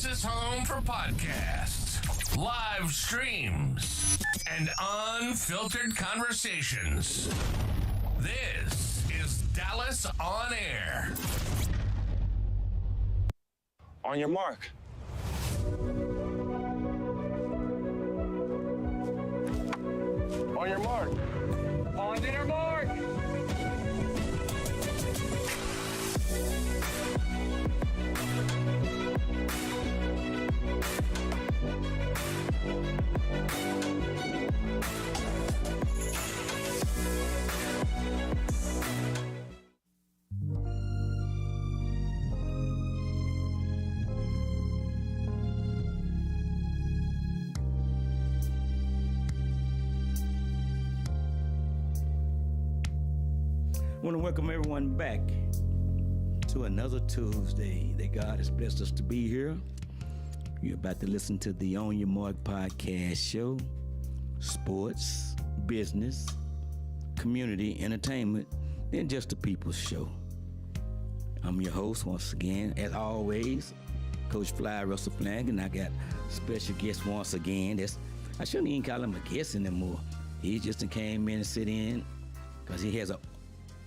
is home for podcasts, live streams, and unfiltered conversations. This is Dallas On Air. On your mark. On your mark. On their mark. I want to welcome everyone back to another Tuesday that God has blessed us to be here. You're about to listen to the On Your Mark podcast show. Sports, business, community, entertainment, then just a people's show. I'm your host once again, as always, Coach Fly Russell Flanagan. I got special guest once again. I shouldn't even call him a guest anymore. He just came in and sit in because he has an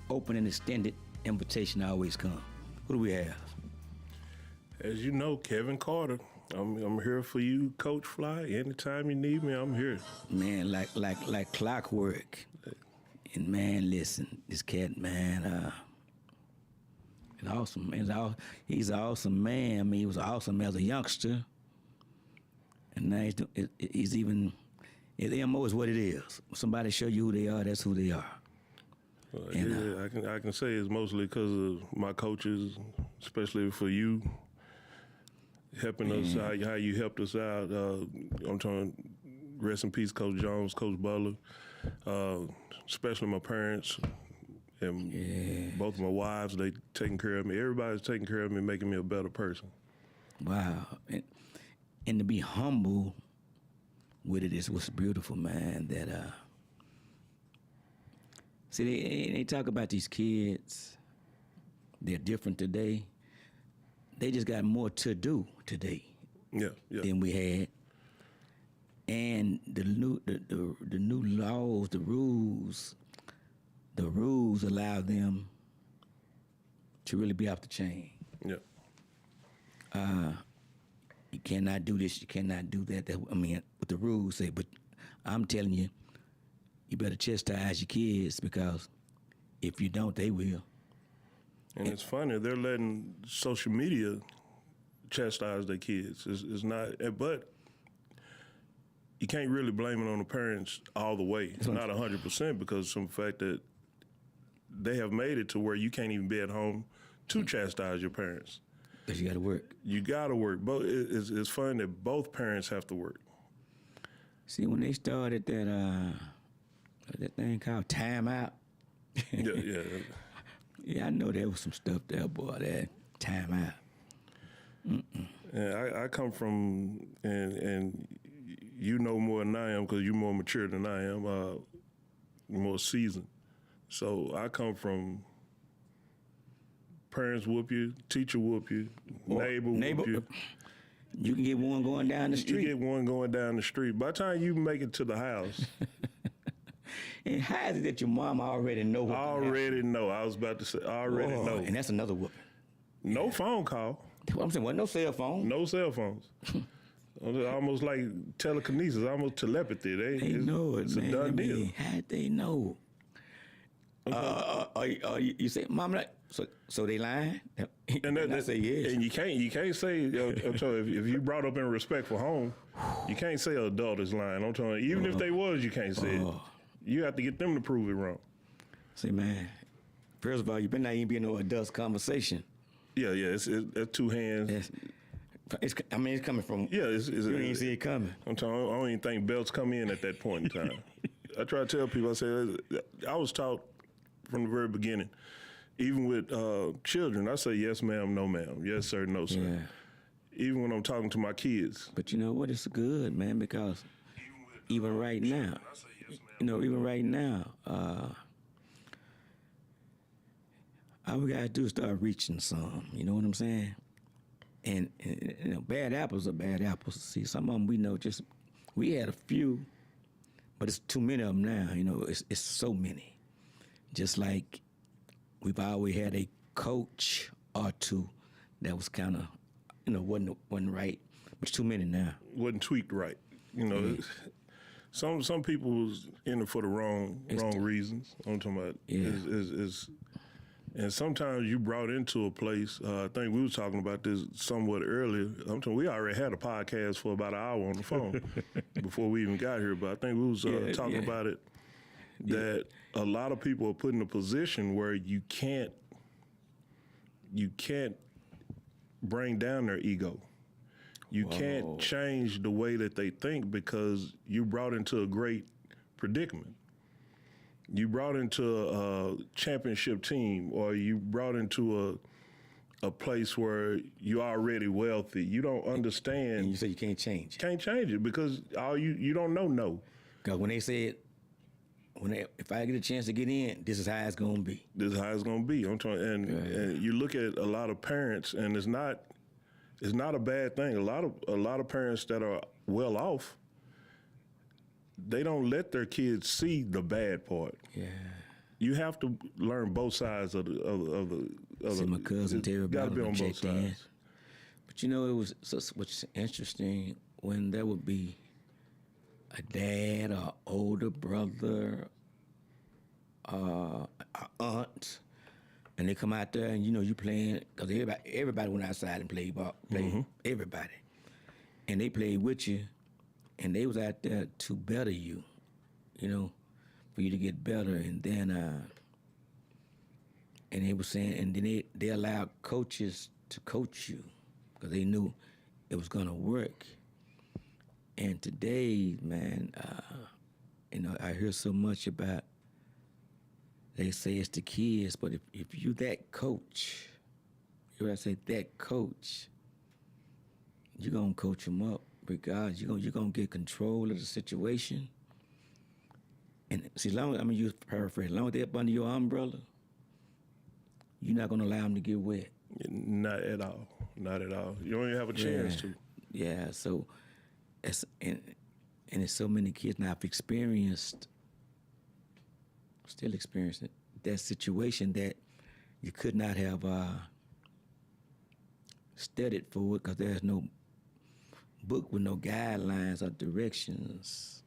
open and extended invitation to always come. Who do we have? As you know, Kevin Carter. I'm here for you, Coach Fly. Anytime you need me, I'm here. Man, like clockwork. And man, listen, this cat, man, is awesome. He's an awesome man. I mean, he was awesome as a youngster. And now he's even, his MO is what it is. When somebody show you who they are, that's who they are. I can say it's mostly because of my coaches, especially for you, helping us out, how you helped us out. I'm trying to rest in peace, Coach Jones, Coach Butler, especially my parents and both of my wives. They taking care of me. Everybody's taking care of me, making me a better person. Wow, and to be humble with it is what's beautiful, man. That see, they talk about these kids. They're different today. They just got more to do today than we had. And the new laws, the rules allow them to really be off the chain. Yeah. You cannot do this, you cannot do that. What the rules say, but I'm telling you, you better chastise your kids because if you don't, they will. And it's funny, they're letting social media chastise their kids. It's not, but you can't really blame it on the parents all the way. It's not 100% because of the fact that they have made it to where you can't even be at home to chastise your parents. Because you got to work. You got to work. It's fun that both parents have to work. See, when they started that thing called Time Out. Yeah, I know there was some stuff there, boy, that Time Out. And I come from, and you know more than I am because you're more mature than I am, more seasoned. So I come from parents whoop you, teacher whoop you, neighbor whoop you. You can get one going down the street. You get one going down the street. By the time you make it to the house. And how is it that your mom already know what Already know. I was about to say, already know. And that's another whooping. No phone call. I'm saying, no cell phone. No cell phones. Almost like telekinesis, almost telepathy. They know it, it's man. It's a done deal. How'd they know? You say, Mom, so they lying? And I say yes. And you can't say, I'm telling you, if you brought up in a respectful home, you can't say an adult is lying. I'm telling you, even if they was, you can't say it. You have to get them to prove it wrong. See, man, first of all, you better not even be in no adults conversation. Yeah, it's two hands. It's coming from. Yeah, you didn't see it coming. I'm telling you, I don't even think belts come in at that point in time. I try to tell people, I say, I was taught from the very beginning, even with children, I say yes ma'am, no ma'am, yes sir, no sir. Yeah. Even when I'm talking to my kids. But you know what, it's good, man, because even right now, all we gotta do is start reaching some, you know what I'm saying? And you know, bad apples are bad apples. See, some of them we had a few, but it's too many of them now. You know, it's so many. Just like we've always had a coach or two that was kind of, you know, wasn't right. But it's too many now. Wasn't tweaked right. You know, some people was in it for the wrong reasons. I'm talking about and sometimes you brought into a place. I think we were talking about this somewhat earlier. I'm talking, we already had a podcast for about an hour on the phone before we even got here. But I think we was talking about it. That a lot of people are put in a position where you can't bring down their ego. You can't change the way that they think because you brought into a great predicament. You brought into a championship team, or you brought into a place where you're already wealthy. You don't understand. And you say you can't change it. Can't change it because you don't know no. Because when they said, if I get a chance to get in, this is how it's gonna be. This is how it's gonna be. I'm telling you, and you look at a lot of parents, and it's not a bad thing. A lot of parents that are well off, they don't let their kids see the bad part. Yeah. You have to learn both sides of the. See, my cousin Terry got to be on both sides. But you know, it was what's interesting when there would be a dad or older brother, an aunt, and they come out there and you know you playing because everybody went outside and played ball, everybody, and they played with you, and they was out there to better you, you know, for you to get better, and then and they were saying, and then they allowed coaches to coach you because they knew it was gonna work. And today, man, you know, I hear so much about, they say it's the kids, but if you that coach, you know what I say, that coach, you're going to coach them up regardless. You're gonna get control of the situation. And see, you paraphrase, as long as they're up under your umbrella, you're not going to allow them to get wet. Not at all. Not at all. You don't even have a chance to. Yeah, so... And there's so many kids now I've still experiencing that situation that you could not have studied for it because there's no book with no guidelines or directions.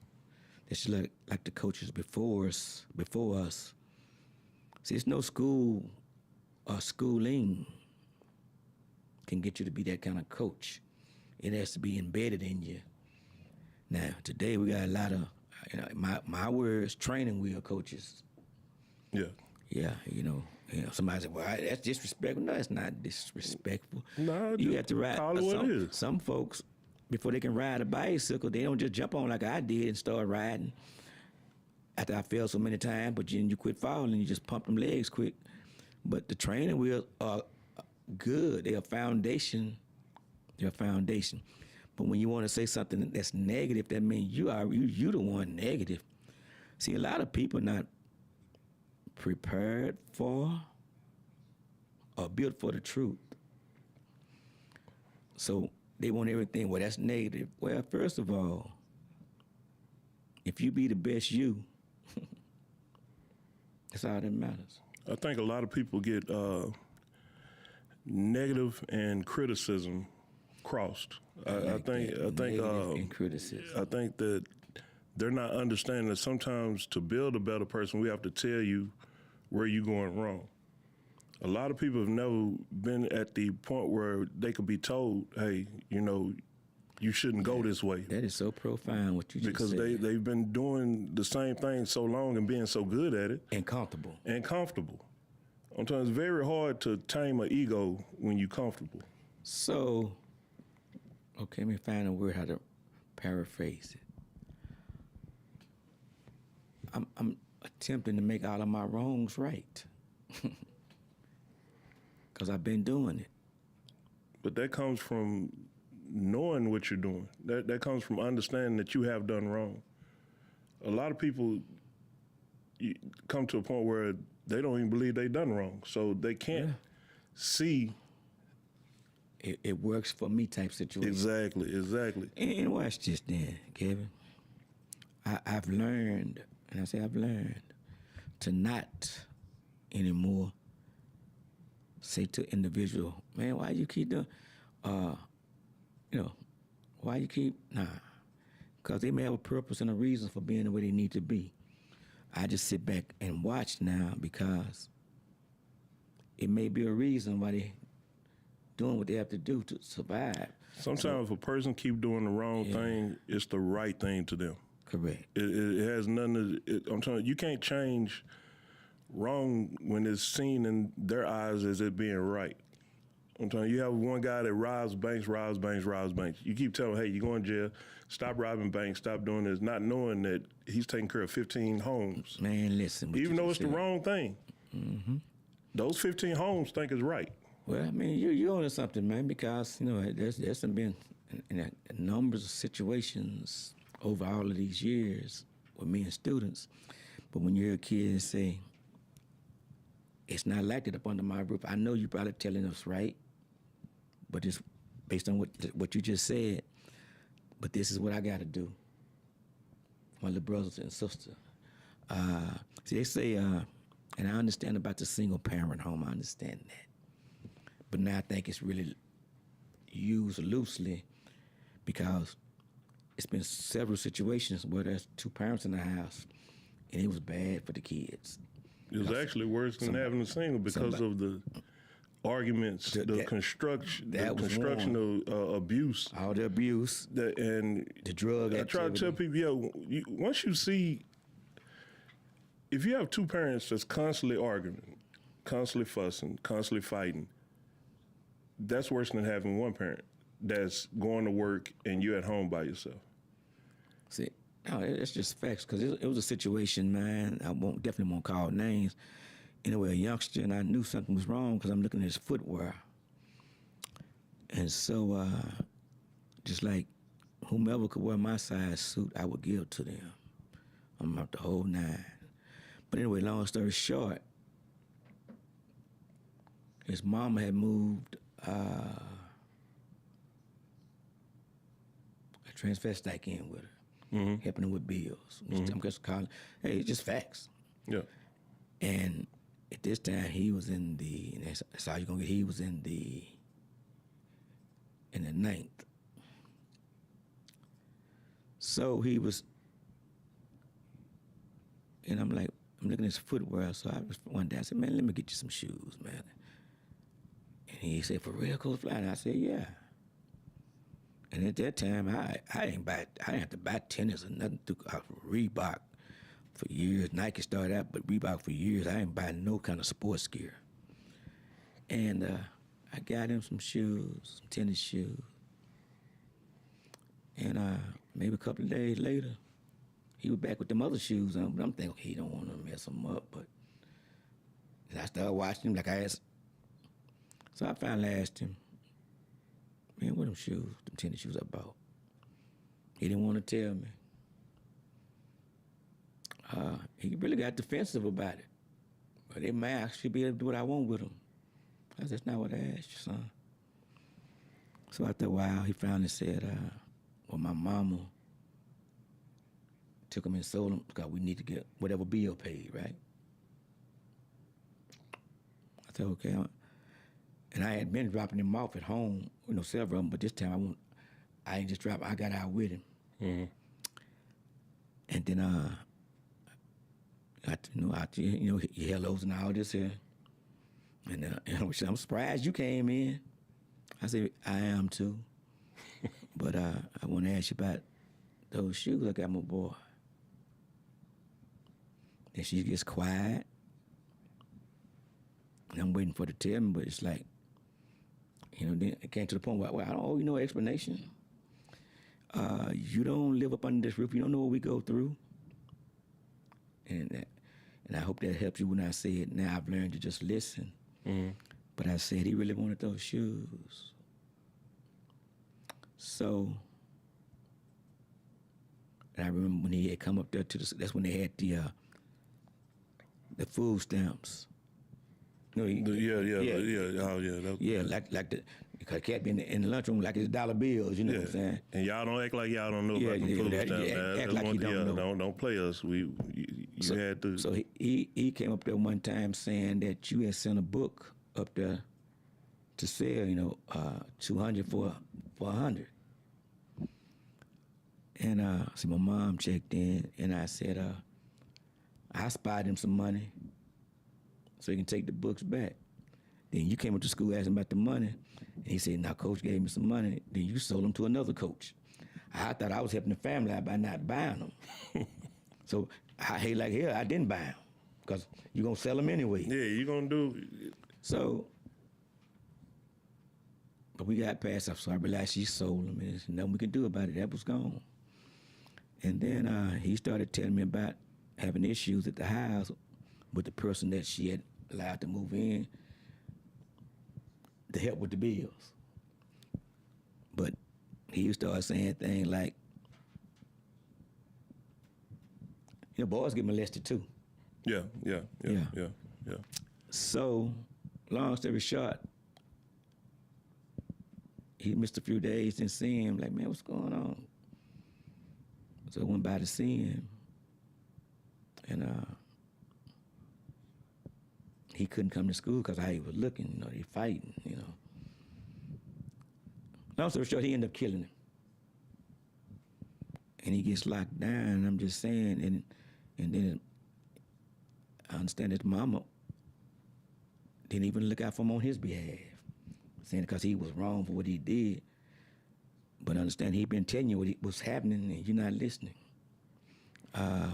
It's like the coaches before us. See, it's no school or schooling can get you to be that kind of coach. It has to be embedded in you. Now, today we got a lot of, you know, my words, training wheel coaches. Yeah. Yeah, you know, somebody said, well, that's disrespectful. No, it's not disrespectful. No, you have to ride. Call it what it is. Some folks, before they can ride a bicycle, they don't just jump on like I did and start riding after I fell so many times, but you quit falling, you just pump them legs quick. But the training wheels are good. They're a foundation. But when you want to say something that's negative, that means you the one negative. See, a lot of people not prepared for or built for the truth. So they want everything, well, that's negative. Well, first of all, if you be the best you, that's all that matters. I think a lot of people get negative and criticism crossed. I think and criticism. I think that they're not understanding that sometimes to build a better person, we have to tell you where you're going wrong. A lot of people have never been at the point where they could be told, hey, you know, you shouldn't go this way. That is so profound what you just said. Because they've been doing the same thing so long and being so good at it. And comfortable. Sometimes it's very hard to tame an ego when you're comfortable. So, okay, let me find a word how to paraphrase it. I'm attempting to make all of my wrongs right. Because I've been doing it. But that comes from knowing what you're doing. That comes from understanding that you have done wrong. A lot of people come to a point where they don't even believe they've done wrong. So they can't see it works for me type situation. Exactly. And watch this then, Kevin. I've learned, and I say I've learned, to not anymore say to individual, man, why you keep doing, why you keep, nah. Because they may have a purpose and a reason for being the way they need to be. I just sit back and watch now because it may be a reason why they doing what they have to do to survive. Sometimes if a person keep doing the wrong thing, it's the right thing to them. Correct. It has nothing to, I'm telling you, you can't change wrong when it's seen in their eyes as it being right. I'm telling you, you have one guy that robs banks. You keep telling him, hey, you're going to jail. Stop robbing banks. Stop doing this. Not knowing that he's taking care of 15 homes. Man, listen. Even though it's the wrong thing. Mm-hmm. Those 15 homes think it's right. Well, I mean, you're onto something, man, because, there's been numbers of situations over all of these years with me and students. But when you're a kid and say, it's not like that up under my roof, I know you're probably telling us right, but it's based on what you just said. But this is what I got to do. My little brothers and sisters. See, they say, and I understand about the single parent home, I understand that. But now I think it's really used loosely because it's been several situations where there's two parents in the house and it was bad for the kids. It was actually worse than having a single because of the arguments, the construction of abuse. All the abuse. And the drug activity. I try to tell people, once you see, if you have two parents that's constantly arguing, constantly fussing, constantly fighting, that's worse than having one parent that's going to work and you're at home by yourself. See, no, it's just facts, because it was a situation, man. I definitely won't call names. Anyway, a youngster, and I knew something was wrong because I'm looking at his footwear. And so, just like whomever could wear my size suit, I would give to them. I'm out the whole nine. But anyway, long story short, his mama had moved a transvestite in with her, helping him with bills. I'm just calling, hey, it's just facts. Yeah. And at this time, he was in the, and that's all you're gonna get, he was in the 9th. So he was, and I'm looking at his footwear, so one day I said, man, let me get you some shoes, man. And he said, for real, Coach Fly? And I said, yeah. And at that time, I didn't have to buy tennis or nothing through Reebok for years. Nike started out, but Reebok for years. I didn't buy no kind of sports gear. And I got him some shoes, some tennis shoes. And maybe a couple of days later, he was back with them other shoes on. But I'm thinking, he don't want to mess them up. But I started watching him like I asked. So I finally asked him, man, what them shoes, them tennis shoes I bought? He didn't want to tell me. He really got defensive about it. But they man, I should be able to do what I want with them. I said, that's not what I asked you, son. So after a while, he finally said, well, my mama took them and sold them because we need to get whatever bill paid, right? I said, okay. And I had been dropping them off at home, several of them, but this time I ain't just drop. I got out with him. Mm-hmm. And then, your hellos and all this here. And I'm surprised you came in. I said, I am too. But I want to ask you about those shoes I got my boy. And she gets quiet. And I'm waiting for her to tell me, but it's like, then it came to the point where I don't owe you no explanation. You don't live up under this roof. You don't know what we go through. And I hope that helps you when I say it. Now I've learned to just listen. Mm-hmm. But I said he really wanted those shoes. So, and I remember when he had come up there that's when they had the food stamps. No, Yeah. Oh, yeah. Yeah, like the because cat be in the lunchroom like it's dollar bills. You know what I'm saying? And y'all don't act like y'all don't know Yeah, about the yeah, food that- stamp. yeah, man. act like you don't know. Don't play us. You had to. So he came up there one time saying that you had sent a book up there to sell, $200 for $100. And so my mom checked in, and I said, I spied him some money so he can take the books back. Then you came up to school asking about the money, and he said, now Coach gave me some money. Then you sold them to another coach. I thought I was helping the family out by not buying them. So I didn't buy them because you're going to sell them anyway. Yeah, you gonna do. So, but we got past that, so I realized she sold them, and there's nothing we could do about it. That was gone. And then he started telling me about having issues at the house with the person that she had allowed to move in to help with the bills. But he started saying things like, boys get molested too. Yeah. So, long story short, he missed a few days, didn't see him. Like, man, what's going on? So I went by to see him, and he couldn't come to school because how he was looking, they fighting, Long story short, he ended up killing him. And he gets locked down, and I'm just saying, and then I understand his mama didn't even look out for him on his behalf, saying because he was wrong for what he did. But understand, he been telling you what's happening, and you're not listening. How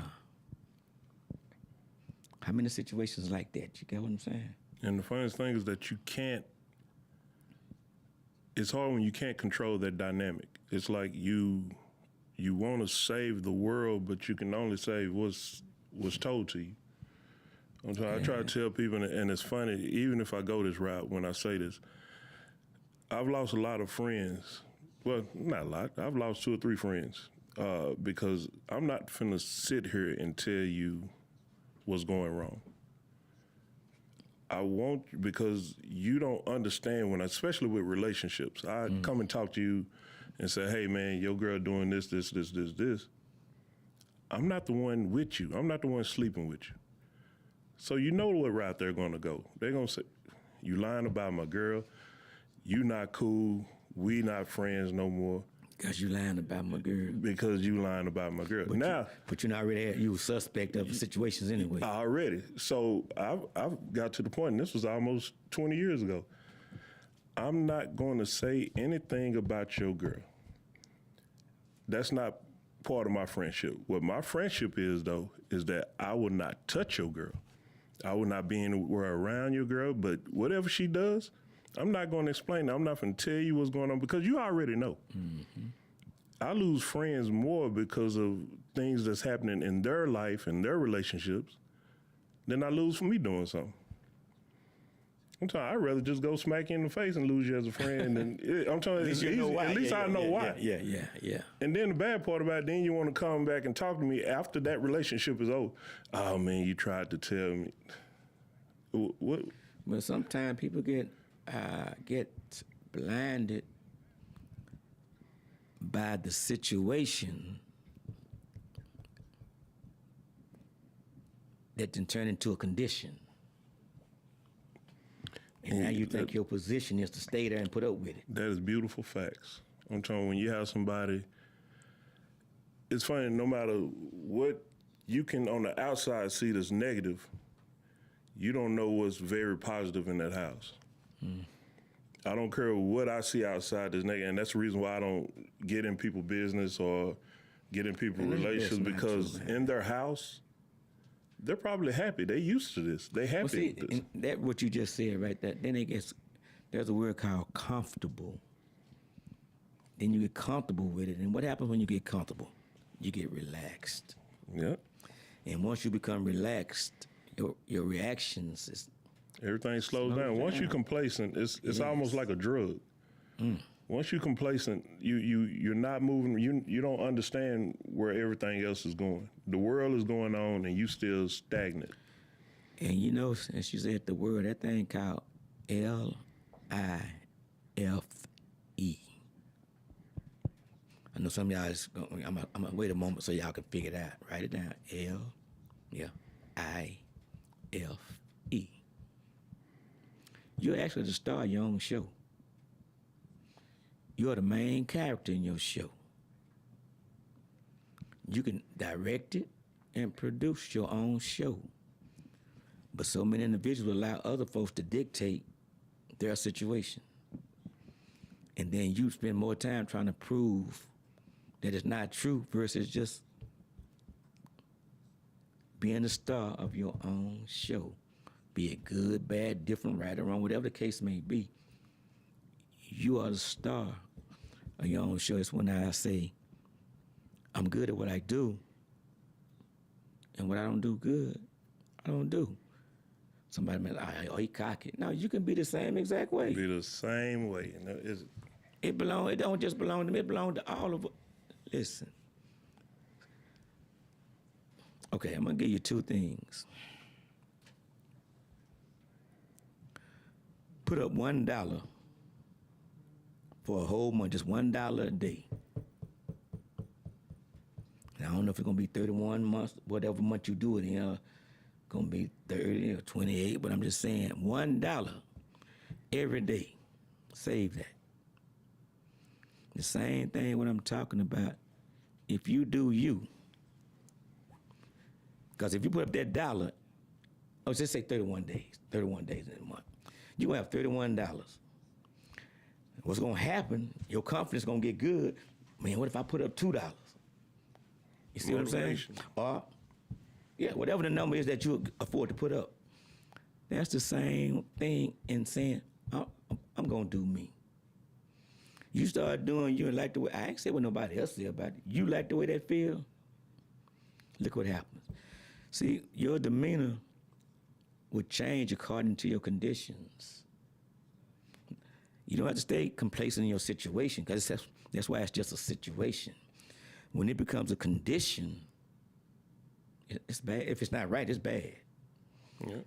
many situations like that? You get what I'm saying? And the funniest thing is that you can't. It's hard when you can't control that dynamic. It's like you want to save the world, but you can only save what's told to you. I try to tell people, and it's funny, even if I go this route when I say this, I've lost a lot of friends. Well, not a lot. I've lost 2 or 3 friends because I'm not finna sit here and tell you what's going wrong. I won't, because you don't understand when, especially with relationships. I come and talk to you and say, hey man, your girl doing this. I'm not the one with you. I'm not the one sleeping with you. So you know what route they're gonna go. They're gonna say, you lying about my girl, you not cool, we not friends no more. Because you lying about my girl. Because you lying about my girl. But you already you were suspect of situations anyway. Already. So I've got to the point, and this was almost 20 years ago. I'm not going to say anything about your girl. That's not part of my friendship. What my friendship is, though, is that I will not touch your girl. I will not be anywhere around your girl, but whatever she does, I'm not going to explain that. I'm not going to tell you what's going on because you already know. Mm-hmm. I lose friends more because of things that's happening in their life and their relationships than I lose for me doing something. I'd rather just go smack you in the face and lose you as a friend. I'm telling you, at least I know why. Yeah. And then the bad part about it, then you want to come back and talk to me after that relationship is over. Oh man, you tried to tell me. What? But sometimes people get blinded by the situation that can turn into a condition. And now you think your position is to stay there and put up with it. That is beautiful facts. I'm telling you, when you have somebody, it's funny, no matter what you can on the outside see that's negative, you don't know what's very positive in that house. I don't care what I see outside that's negative, and that's the reason why I don't get in people's business or get in people's relationships, because in their house, they're probably happy. They used to this. They happy with this. That what you just said right there. Then there's a word called comfortable. Then you get comfortable with it. And what happens when you get comfortable? You get relaxed. Yeah. And once you become relaxed, your reactions is everything slows down. Once you're complacent, it's almost like a drug. Once you're complacent, you're not moving. You don't understand where everything else is going. The world is going on, and you still stagnant. And you know, since you said the word, that thing called Life. I know some of y'all is going, I'm gonna wait a moment so y'all can figure it out. Write it down. Life. You're actually the star of your own show. You're the main character in your show. You can direct it and produce your own show. But so many individuals allow other folks to dictate their situation. And then you spend more time trying to prove that it's not true versus just being the star of your own show. Be it good, bad, different, right or wrong, whatever the case may be. You are the star of your own show. It's when I say, I'm good at what I do, and what I don't do good, I don't do. Somebody may like, oh, he cocky. No, you can be the same exact way. Be the same way. It don't just belong to me, it belongs to all of us. Listen. Okay, I'm gonna give you two things. Put up $1 for a whole month, just $1 a day. And I don't know if it's gonna be 31 months, whatever month you do it in, gonna be 30 or 28, but I'm just saying $1 every day. Save that. The same thing what I'm talking about. If you do you, because if you put up that dollar, oh, just say 31 days in a month, you're gonna have $31. What's gonna happen, your confidence gonna get good. Man, what if I put up $2? You see what I'm saying? Or, yeah, whatever the number is that you afford to put up. That's the same thing in saying, I'm gonna do me. You start doing you and like the way, I ain't say what nobody else say about it. You like the way that feel, look what happens. See, your demeanor would change according to your conditions. You don't have to stay complacent in your situation, because that's why it's just a situation. When it becomes a condition, it's bad. If it's not right, it's bad. Yeah.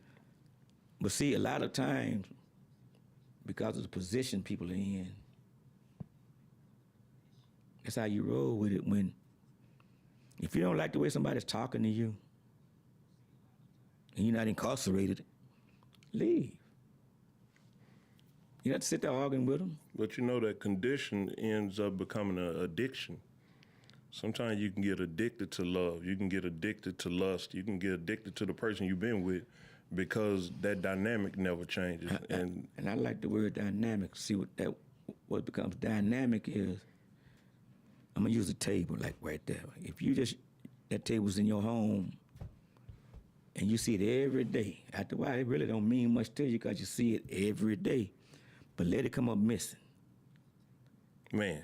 But see, a lot of times, because of the position people are in, that's how you roll with it. If you don't like the way somebody's talking to you, and you're not incarcerated, leave. You don't have to sit there arguing with them. But you know that condition ends up becoming an addiction. Sometimes you can get addicted to love. You can get addicted to lust. You can get addicted to the person you've been with because that dynamic never changes. And I like the word dynamic. See, what becomes dynamic is, I'm gonna use a table like right there. If that table's in your home and you see it every day, after a while it really don't mean much to you because you see it every day. But let it come up missing. man,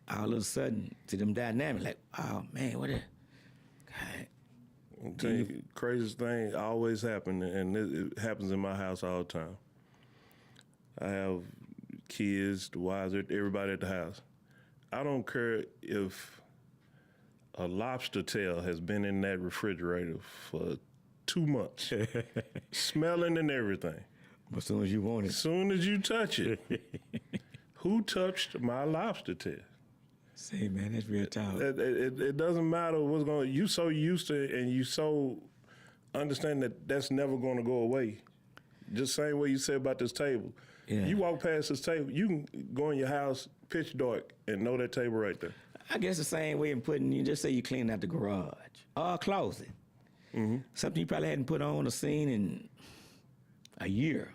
all of a sudden, to them dynamic, like, oh man, what a God. I'm telling you, craziest thing always happen, and it happens in my house all the time. I have kids, the wives, everybody at the house. I don't care if a lobster tail has been in that refrigerator for 2 months, smelling and everything. But as soon as you want it. As soon as you touch it, who touched my lobster tail? Say, man, that's real talk. It doesn't matter what's going on. You so used to it, and you so understand that that's never going to go away. Just same way you said about this table. Yeah. You walk past this table, you can go in your house pitch dark and know that table right there. I guess the same way in putting, you just say you clean out the garage or a closet. Mm-hmm. Something you probably hadn't put on or seen in a year.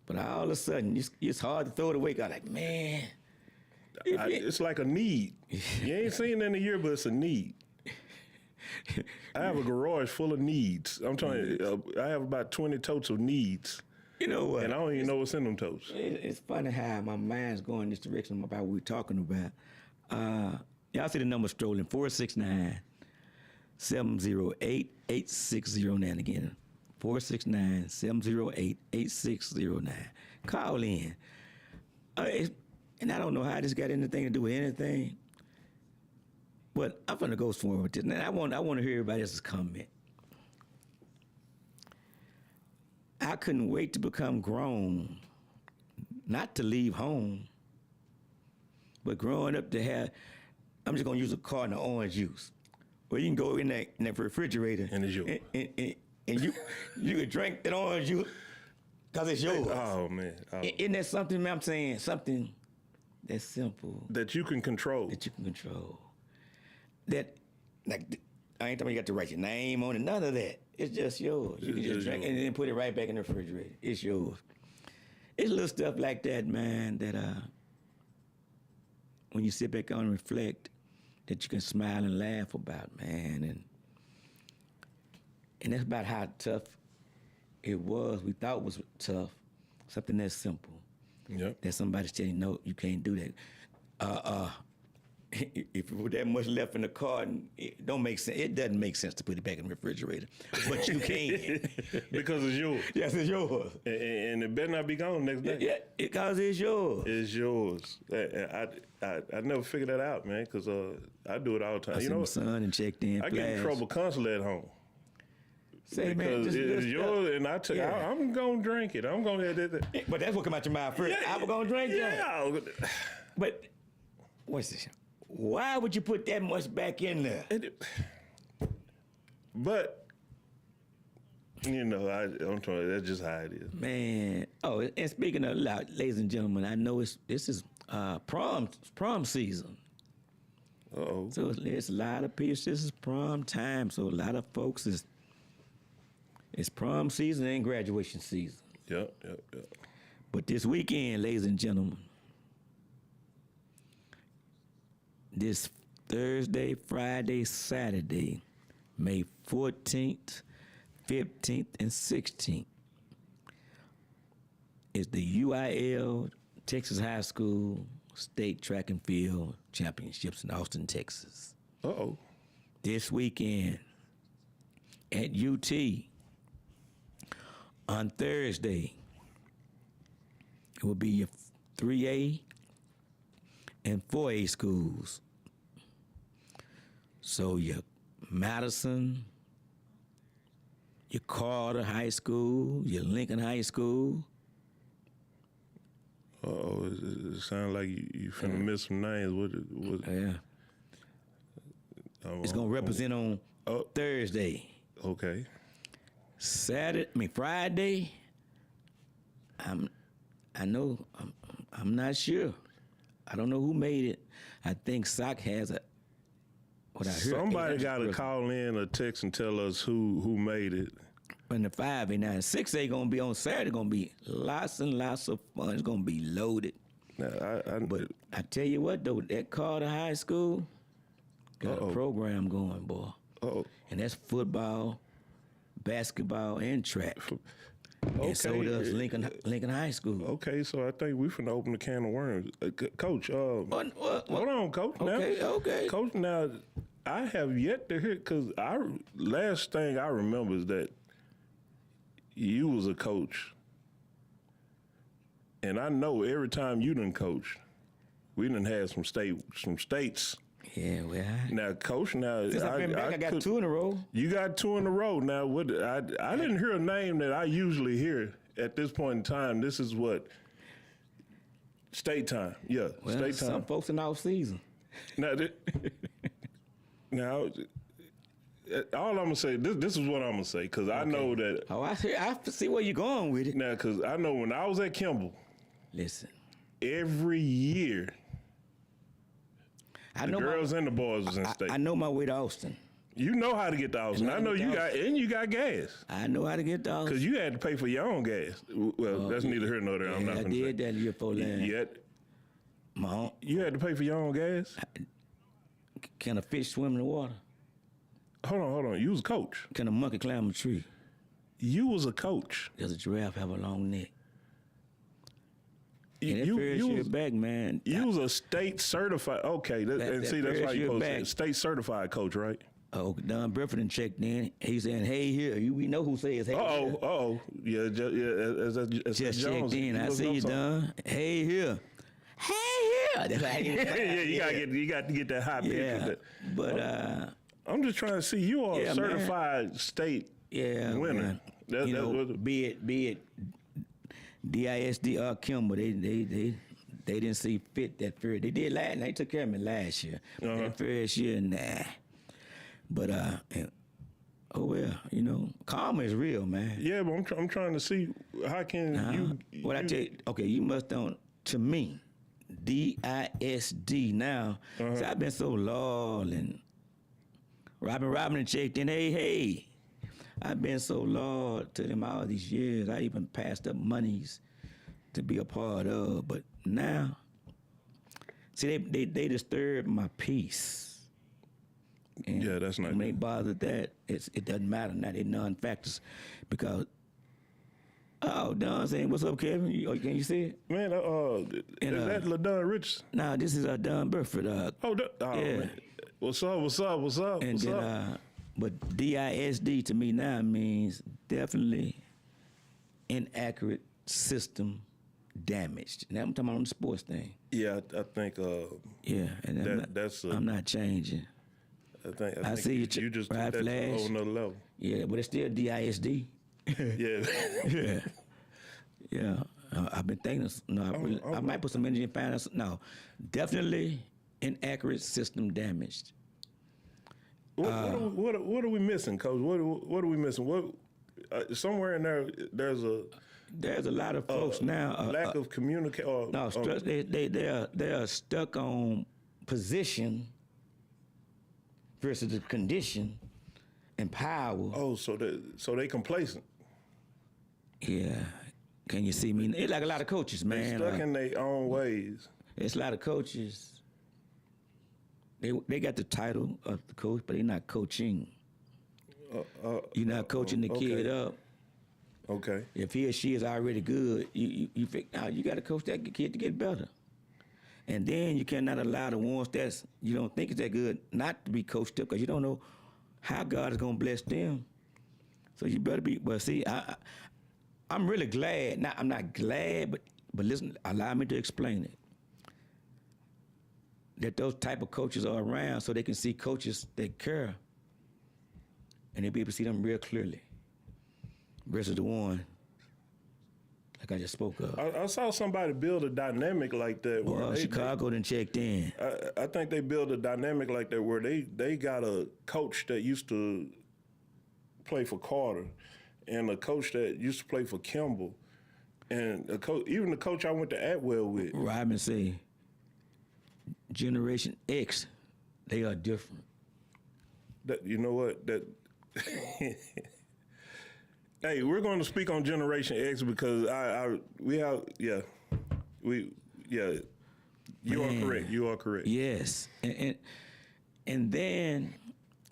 But all of a sudden, it's hard to throw it away. Like, man. It's like a need. You ain't seen it in a year, but it's a need. I have a garage full of needs. I'm telling you, I have about 20 totes of needs. You know what? And I don't even know what's in them totes. It's funny how my mind's going this direction about what we're talking about. Y'all see the number strolling, 469-708-8609 again. 469-708-8609. Call in. And I don't know how this got anything to do with anything, but I'm gonna go forward with this. And I want to hear everybody else's comment. I couldn't wait to become grown, not to leave home, but growing up to have, I'm just gonna use a carton of orange juice. Well, you can go in that refrigerator. And it's yours. And you can drink that orange juice because it's yours. Oh, man. Oh. Isn't that something, man? I'm saying something that's simple. That you can control. That you can control. That, like, I ain't talking about you got to write your name on it, none of that. It's just yours. You can just drink it and then put it right back in the refrigerator. It's yours. It's little stuff like that, man, that when you sit back on and reflect, that you can smile and laugh about, man. And that's about how tough it was. We thought it was tough. Something that's simple. Yep. That somebody's telling you, no, you can't do that. If you put that much left in the carton, it don't make sense. It doesn't make sense to put it back in the refrigerator, but you can. Because it's yours. Yes, it's yours. And it better not be gone next day. Yeah, because it's yours. It's yours. I never figured that out, man, because I do it all the time. I You seen know my what? son and checked in. I get in trouble constantly at home. Say, man, Because it's yours, and I'm going to drink it. I'm going to... But that's what come out your mouth first. Yeah, I'm going to drink that. Yeah. But what's this? Why would you put that much back in there? But, you know, I'm telling you, that's just how it is. Man. Oh, and speaking of, ladies and gentlemen, I know this is prom season. Uh-oh. So there's a lot of people. This is prom time. So a lot of folks it's prom season and graduation season. Yep. But this weekend, ladies and gentlemen, this Thursday, Friday, Saturday, May 14th, 15th, and 16th, is the UIL Texas High School State Track and Field Championships in Austin, Texas. Uh-oh. This weekend at UT on Thursday, it will be your 3A and 4A schools. So your Madison, your Carter High School, your Lincoln High School. Uh-oh, it sounds like you finna miss some names. What? Yeah. It's gonna represent on Thursday. Okay. Friday. I'm not sure. I don't know who made it. I think SOC has what I heard. Somebody got to call in or text and tell us who made it. And the 5A now, 6A gonna be on Saturday. Gonna be lots and lots of fun. It's gonna be loaded. Now, But I tell you what though, that Carter High School got a program going, boy. Uh-oh. And that's football, basketball, and track. Okay. And so does Lincoln High School. Okay, so I think we finna open a can of worms. Coach, hold on, Coach. Okay. Coach, now, I have yet to hear, because last thing I remember is that you was a coach. And I know every time you done coach, we done had some states. Yeah, well. Now, Coach, Since I've been back, I got 2 in a row. You got 2 in a row. Now, I didn't hear a name that I usually hear at this point in time. This is what? State time. Yeah, Well, state time. some folks in off season. Now, all I'm going to say, this is what I'm going to say, because I know that. Oh, I see where you're going with it. Now, because I know when I was at Kimball, Listen. every year, I the know girls and the boys was in state. I know my way to Austin. You know how to get to Austin. I know you got gas. I know how to get to Austin. Because you had to pay for your own gas. Well, that's neither here nor there. I'm not I going to say. did that year before last. You had to pay for your own gas? Can a fish swim in the water? Hold on. You was a coach. Can a monkey climb a tree? You was a coach. Does a giraffe have a long neck? You, And that first year back, man. You was a state certified. Okay, that's that why first you year posted back. it. State certified coach, right? Oh, Don Burford checked in. He's saying, "Hey, here." We know who says, "Hey." Yeah. Just checked in. I see you, Don. Hey, here. Hey, here. That's how you got to get that high pitch. Yeah, but I'm just trying to see you are Yeah, certified state Yeah, winner. man. That's Be it DISD or Kimball, they didn't see fit that first. They did last. They took care of me last year. That first year, nah. But oh well, karma is real, man. Yeah, but I'm trying to see how can you. What I tell you, okay, you must don't. To me, DISD now. See, I've been so loyal and Robin checked in. Hey. I've been so loyal to them all these years. I even passed up monies to be a part of. But now, see, they disturbed my peace. And Yeah, that's not when they good. bothered that, it doesn't matter now. They're non-factors because. Oh, Don saying, "What's up, Kevin? Can you see it?" Man, is that LaDon Richardson? Nah, this is Don Burford. Yeah. Man. What's up? And then, but DISD to me now means definitely inaccurate system damaged. Now I'm talking about on the sports thing. Yeah, I think. Yeah, and I'm not changing. I think I see you just right took that to a flash. whole nother level. Yeah, but it's still DISD. Yeah. Yeah. I've been thinking. I might put some energy in finance. No, definitely inaccurate system damaged. What are we missing, Coach? What are we missing? What somewhere in there? There's a lot of folks now. Lack of communication. No, they are stuck on position versus the condition and power. Oh, so they complacent. Yeah. Can you see me? It's like a lot of coaches, man. They stuck in their own ways. It's a lot of coaches. They got the title of the coach, but they're not coaching. You're not coaching the kid up. Okay. If he or she is already good, you got to coach that kid to get better. And then you cannot allow the ones that you don't think is that good not to be coached up because you don't know how God is going to bless them. So you better be. Well, see, I'm really glad. I'm not glad, but listen, allow me to explain it. That those type of coaches are around so they can see coaches that care and they'll be able to see them real clearly versus the one like I just spoke of. I saw somebody build a dynamic like that. Well, Chicago done checked in. I think they built a dynamic like that where they got a coach that used to play for Carter and a coach that used to play for Kimball and even the coach I went to Atwell with. Robin say, Generation X, they are different. That you know what that. Hey, we're going to speak on Generation X because you are correct. Yes, and then,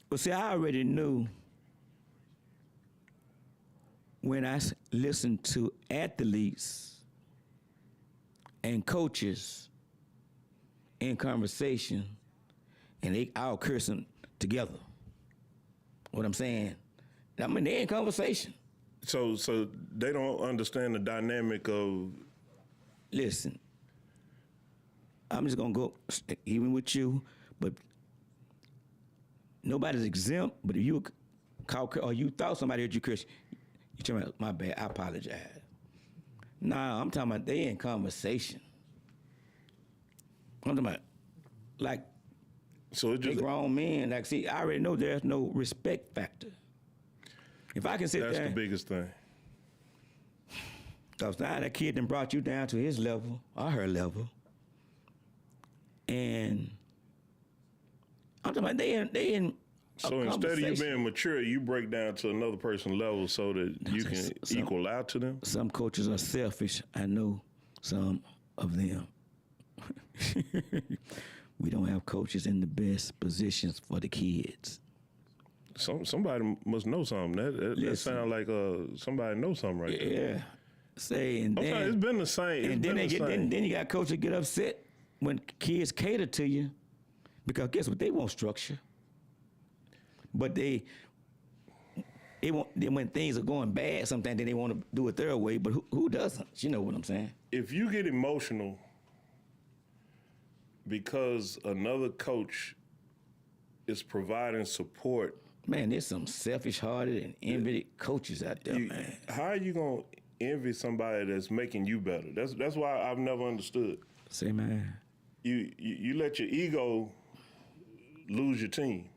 well, see, I already knew when I listened to athletes and coaches in conversation, and they all cursing together. What I'm saying, I mean, they in conversation. So they don't understand the dynamic of. Listen, I'm just gonna go even with you, but nobody's exempt. But if you call or you thought somebody heard you curse, you tell me, my bad, I apologize. Nah, I'm talking about they in conversation. I'm talking about like So it they just grown men. Like, see, I already know there's no respect factor. If I can sit that's there, the biggest thing. because now that kid done brought you down to his level or her level, and I'm talking about they in. So instead of you being mature, you break down to another person's level so that you can equal out to them. Some coaches are selfish. I know some of them. We don't have coaches in the best positions for the kids. Somebody must know something. That sounds like somebody knows something right there. Yeah. Say and Okay, then it's been the same. and then then you got coaches get upset when kids cater to you because guess what, they want structure. But they want when things are going bad, sometimes they want to do it their way. But who doesn't? You know what I'm saying? If you get emotional because another coach is providing support Man, there's some selfish-hearted and envious coaches out there, man. How are you gonna envy somebody that's making you better? That's why I've never understood. Say, man. You let your ego lose your team.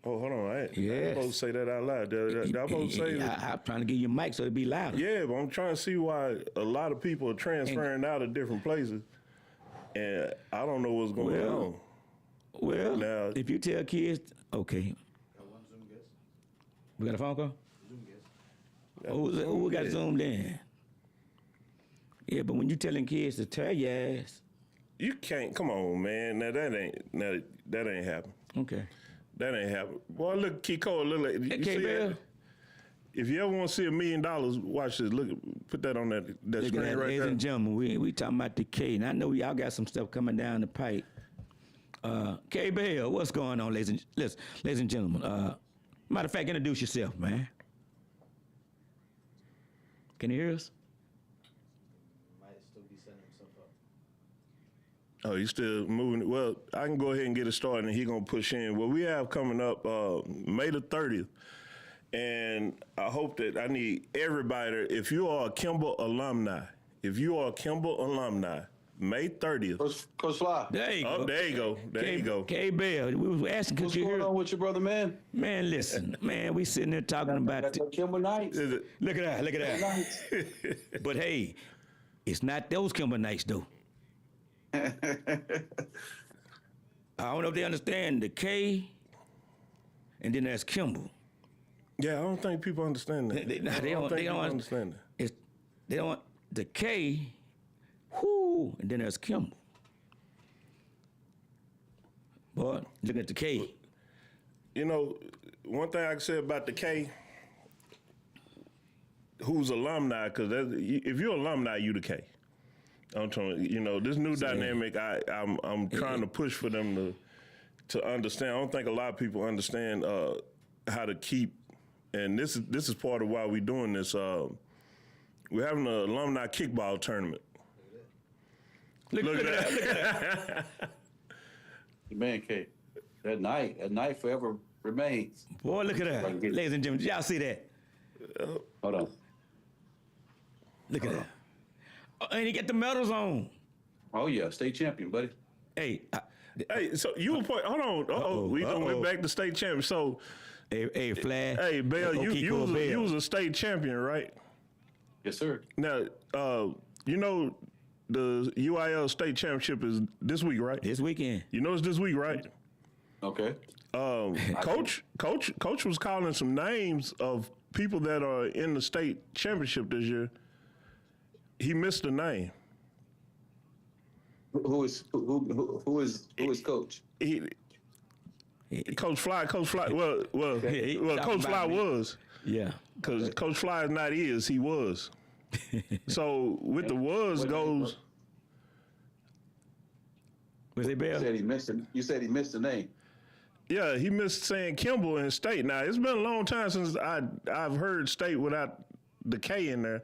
Oh, hold on. I'm supposed to say that out loud. I'm supposed to say that. I'm trying to give you a mic so it'll be louder. Yeah, but I'm trying to see why a lot of people are transferring out of different places, and I don't know what's going on. Well, Now- if you tell kids, okay. We got a phone call? Who we got zoomed in? Yeah, but when you telling kids to tear your ass, You can't. Come on, man. Now that ain't happening. okay. That ain't happening. Boy, look, Kiko, look like you Okay, see Bill. that? If you ever want to see $1 million, watch this. Look, put that on that Look screen at that, right ladies there. and gentlemen. We talking about the K, and I know y'all got some stuff coming down the pipe. K Bell, what's going on, ladies and gentlemen? Matter of fact, introduce yourself, man. Can you hear us? Oh, you still moving? Well, I can go ahead and get it started, and he gonna push in. What we have coming up May the 30th, and I hope that I need everybody. If you are a Kimball alumni, May 30th. Coach Fly. There you Oh, go. there you go. There you go. K Bell, we was asking, could What's you going hear? on with your brother, man? Man, listen, man, we sitting there talking about. That's Kimber Knights. Is it- Look at that. Knights. But hey, it's not those Kimber Knights though. I don't know if they understand the K, and then there's Kimball. Yeah, I don't think people understand that. They I don't think people understand that. They don't the K, whoo, and then there's Kimball. Boy, look at the K. You know, one thing I can say about the K, who's alumni, because if you're alumni, you the K. I'm trying, you know, this new dynamic. I'm trying to push for them to understand. I don't think a lot of people understand how to keep, and this is part of why we're doing this. We're having an alumni kickball tournament. Look at that. Man, K. That night forever remains. Boy, look at that. Ladies and gentlemen, y'all see that? Hold on. Look at that. Oh, and he got the medals on. Oh yeah, state champion, buddy. Hey, Hey, so you were point. Hold on. We done went back to state champion. So, hey, Flash. hey, Bell, Okay, you was a state champion, right? Yes, sir. Now, you know, the UIL state championship is this week, right? This weekend. You know it's this week, right? Okay. Coach was calling some names of people that are in the state championship this year. He missed a name. Who is coach? Coach Fly. Well, Coach Fly was, Yeah. because Coach Fly is not is, he was. So with the was goes. Was it Bell? You said he missed the name. Yeah, he missed saying Kimball in state. Now it's been a long time since I've heard state without the K in there.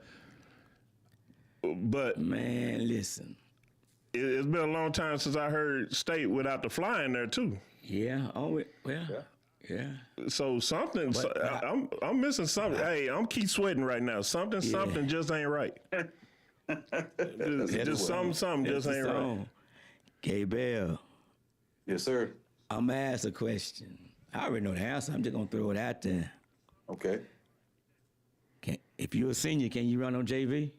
But Man, listen. it's been a long time since I heard state without the fly in there too. Yeah. Oh, well. Yeah. So something, I'm missing something. Hey, I'm keep sweating right now. Something just ain't right. just something just ain't right. K Bell, Yes, sir. I'm gonna ask a question. I already know the answer. I'm just gonna throw it out there. Okay. If you're a senior, can you run on JV?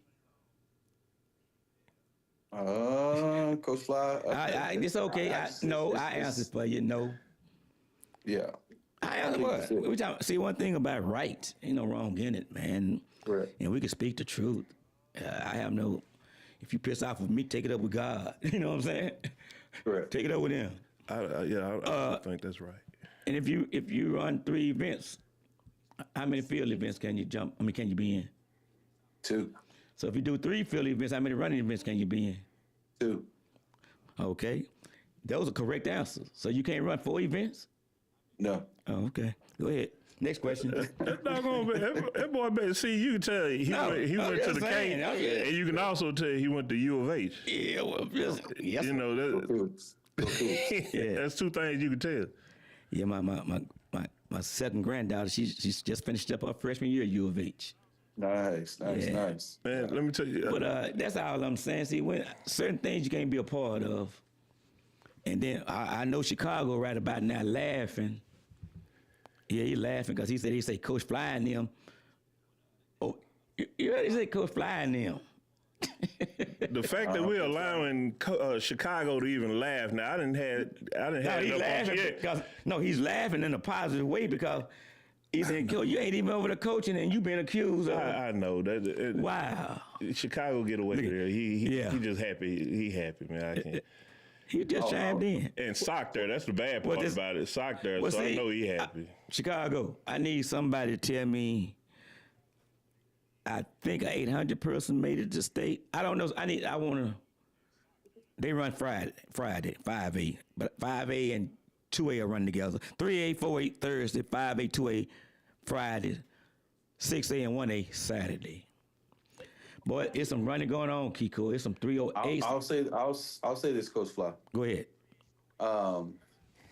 Coach Fly. It's okay. I answer for you. No. Yeah. I answer what? We see one thing about right. Ain't no wrong in it, man. Correct. And we can speak the truth. I have no. If you piss off with me, take it up with God. You know what I'm saying? Correct. Take it up with Him. I think that's right. And if you run 3 events, how many field events can you jump? Can you be in? 2. So if you do 3 field events, how many running events can you be in? 2. Okay. Those are correct answers. So you can't run 4 events? No. Oh, okay. Go ahead. Next question. That boy, see, you can tell he went to the K, and you can also tell he went to U of H. Yeah, well, yes. You know that. Go Cougs. That's 2 things you can tell. Yeah, my my second granddaughter, she's just finished up her freshman year at U of H. Nice. Yeah. Man, let me tell you. But that's all I'm saying. See, when certain things you can't be a part of, and then I know Chicago right about now laughing. Yeah, he laughing because he said Coach Fly and them. Oh, you heard he said Coach Fly and them. The fact that we're allowing Chicago to even laugh now, I didn't have He's enough laughing because he's laughing in a positive way because he said, "Coach, you ain't even over the coaching and you been accused of." I know that. Wow. Chicago get away with it. He just happy. He happy, man. I can't. He just chimed in. And Sock there, that's the bad part about it. Sock there, Well, so see, I know he happy. Chicago, I need somebody to tell me. I think an 800 person made it to state. I don't know. I want to. They run Friday, 5A, but 5A and 2A are run together. 3A, 4A Thursday, 5A, 2A Friday, 6A and 1A Saturday. Boy, it's some running going on, Kiko. It's some 308. I'll say this, Coach Fly. Go ahead.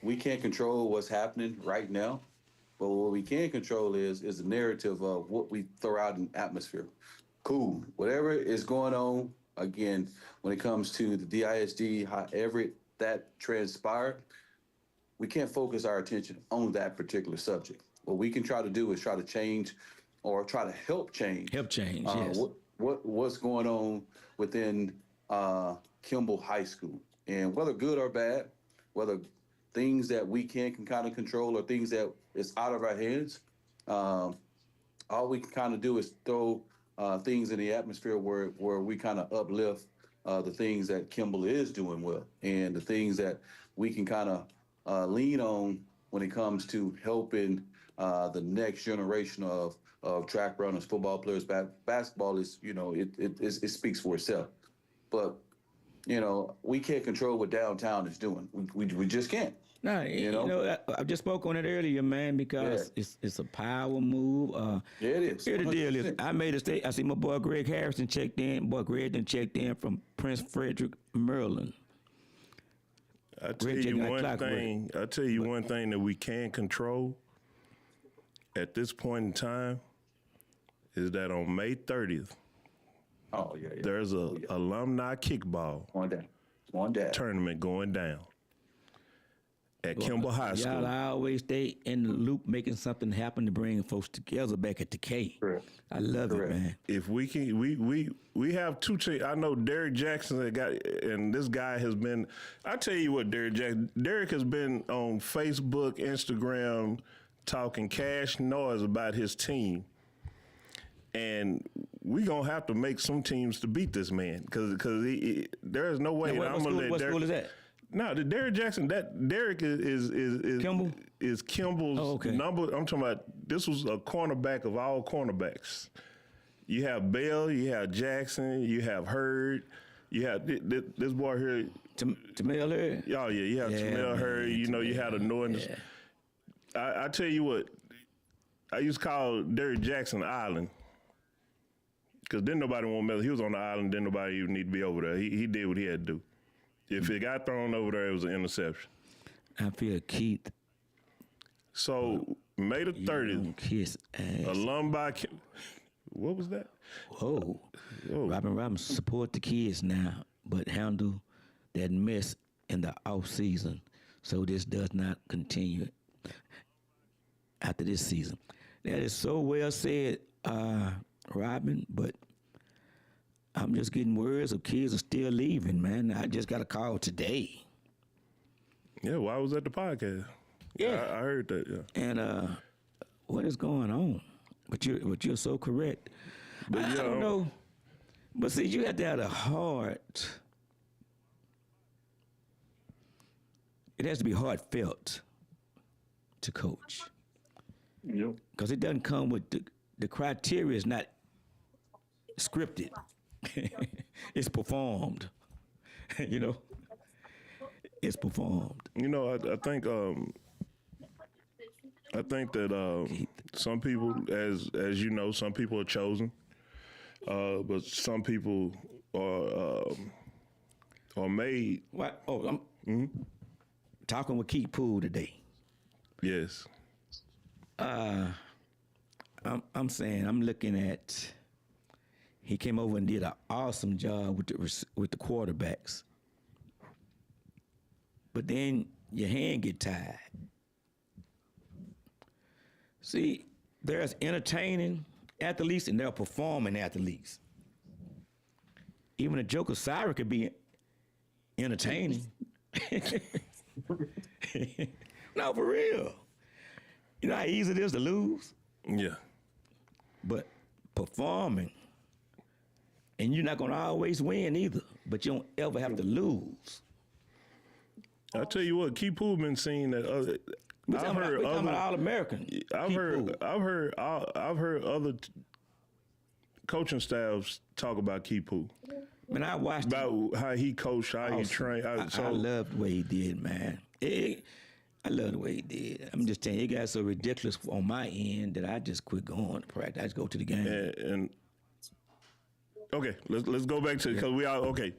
We can't control what's happening right now, but what we can control is the narrative of what we throw out in atmosphere. Cool. Whatever is going on, again, when it comes to the DISD, however that transpired, we can't focus our attention on that particular subject. What we can try to do is try to change or try to help change. Yes. What's going on within Kimball High School. And whether good or bad, whether things that we can kind of control or things that is out of our hands, all we can kind of do is throw things in the atmosphere where we kind of uplift the things that Kimball is doing well and the things that we can kind of lean on when it comes to helping the next generation of track runners, football players. Basketball is, it speaks for itself. But, we can't control what downtown is doing. We just can't. No, I just spoke on it earlier, man, because it's a power move. Yeah, it is. Here the deal is, I made a statement. I see my boy Greg Harrison checked in. Boy Greg done checked in from Prince Frederick, Maryland. I tell you one thing that we can control at this point in time is that on May 30th, there's a alumni kickball one day tournament going down at Kimball High School. Y'all always stay in the loop, making something happen to bring folks together back at the K. Correct. I love it, man. If we can, we have two teams. I know Derek Jackson and this guy has been. I tell you what, Derek has been on Facebook, Instagram, talking cash noise about his team, and we gonna have to make some teams to beat this man because there is no way. Now, I'm gonna let what Derek, school is that? No, the Derek Jackson. That Derek is Kimball? Is Kimball's number. I'm talking about. This was a cornerback of all cornerbacks. You have Bell, you have Jackson, you have Hurd, you have this boy here. Tamel Hurd? Oh, yeah, you have Tamel Hurd. You had a Norton. Yeah. I tell you what, I used to call Derek Jackson Island because didn't nobody want Mel. He was on the island, didn't nobody even need to be over there. He did what he had to do. If it got thrown over there, it was an interception. I feel Keith. So, May the 30th, kiss ass. alumni. What was that? Whoa. Robin, support the kids now, but handle that mess in the off season so this does not continue after this season. That is so well said, Robin, but I'm just getting words of kids are still leaving, man. I just got a call today. Yeah, well, I was at the podcast. Yeah. I heard that, yeah. And what is going on? But you're so correct. But I don't know. But see, you have to have a heart. It has to be heartfelt to coach. Yep. Because it doesn't come with the criteria is not scripted. It's performed. It's performed. I think that some people, as you know, some people are chosen, but some people are made. What? Oh, I'm talking with Keith Poole today. Yes. I'm saying I'm looking at. He came over and did an awesome job with the quarterbacks, but then your hand get tired. See, there's entertaining athletes and there are performing athletes. Even a Joker Cyrus could be entertaining. No, for real. You know how easy it is to lose? Yeah. But performing, and you're not going to always win either, but you don't ever have to lose. I tell you what, Kipu been seeing that. We're talking about All-American. I've heard other coaching staffs talk about Kipu. Man, I watched about how he coached, how he trained. I love the way he did, man. I love the way he did. I'm just telling you, it got so ridiculous on my end that I just quit going to practice. I just go to the game. And okay, let's go back to because we are okay.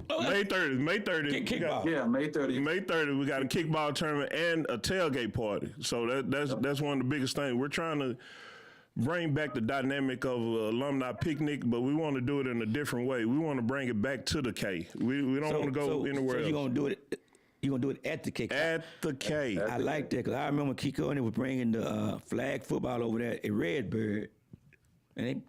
May 30th. Kickball. Yeah, May 30th. May 30th, we got a kickball tournament and a tailgate party. So that's one of the biggest things. We're trying to bring back the dynamic of alumni picnic, but we want to do it in a different way. We want to bring it back to the K. We don't want to go anywhere else. You're gonna do it. You're gonna do it at the K. At the K. I like that because I remember Kiko and they were bringing the flag football over there at Redbird, and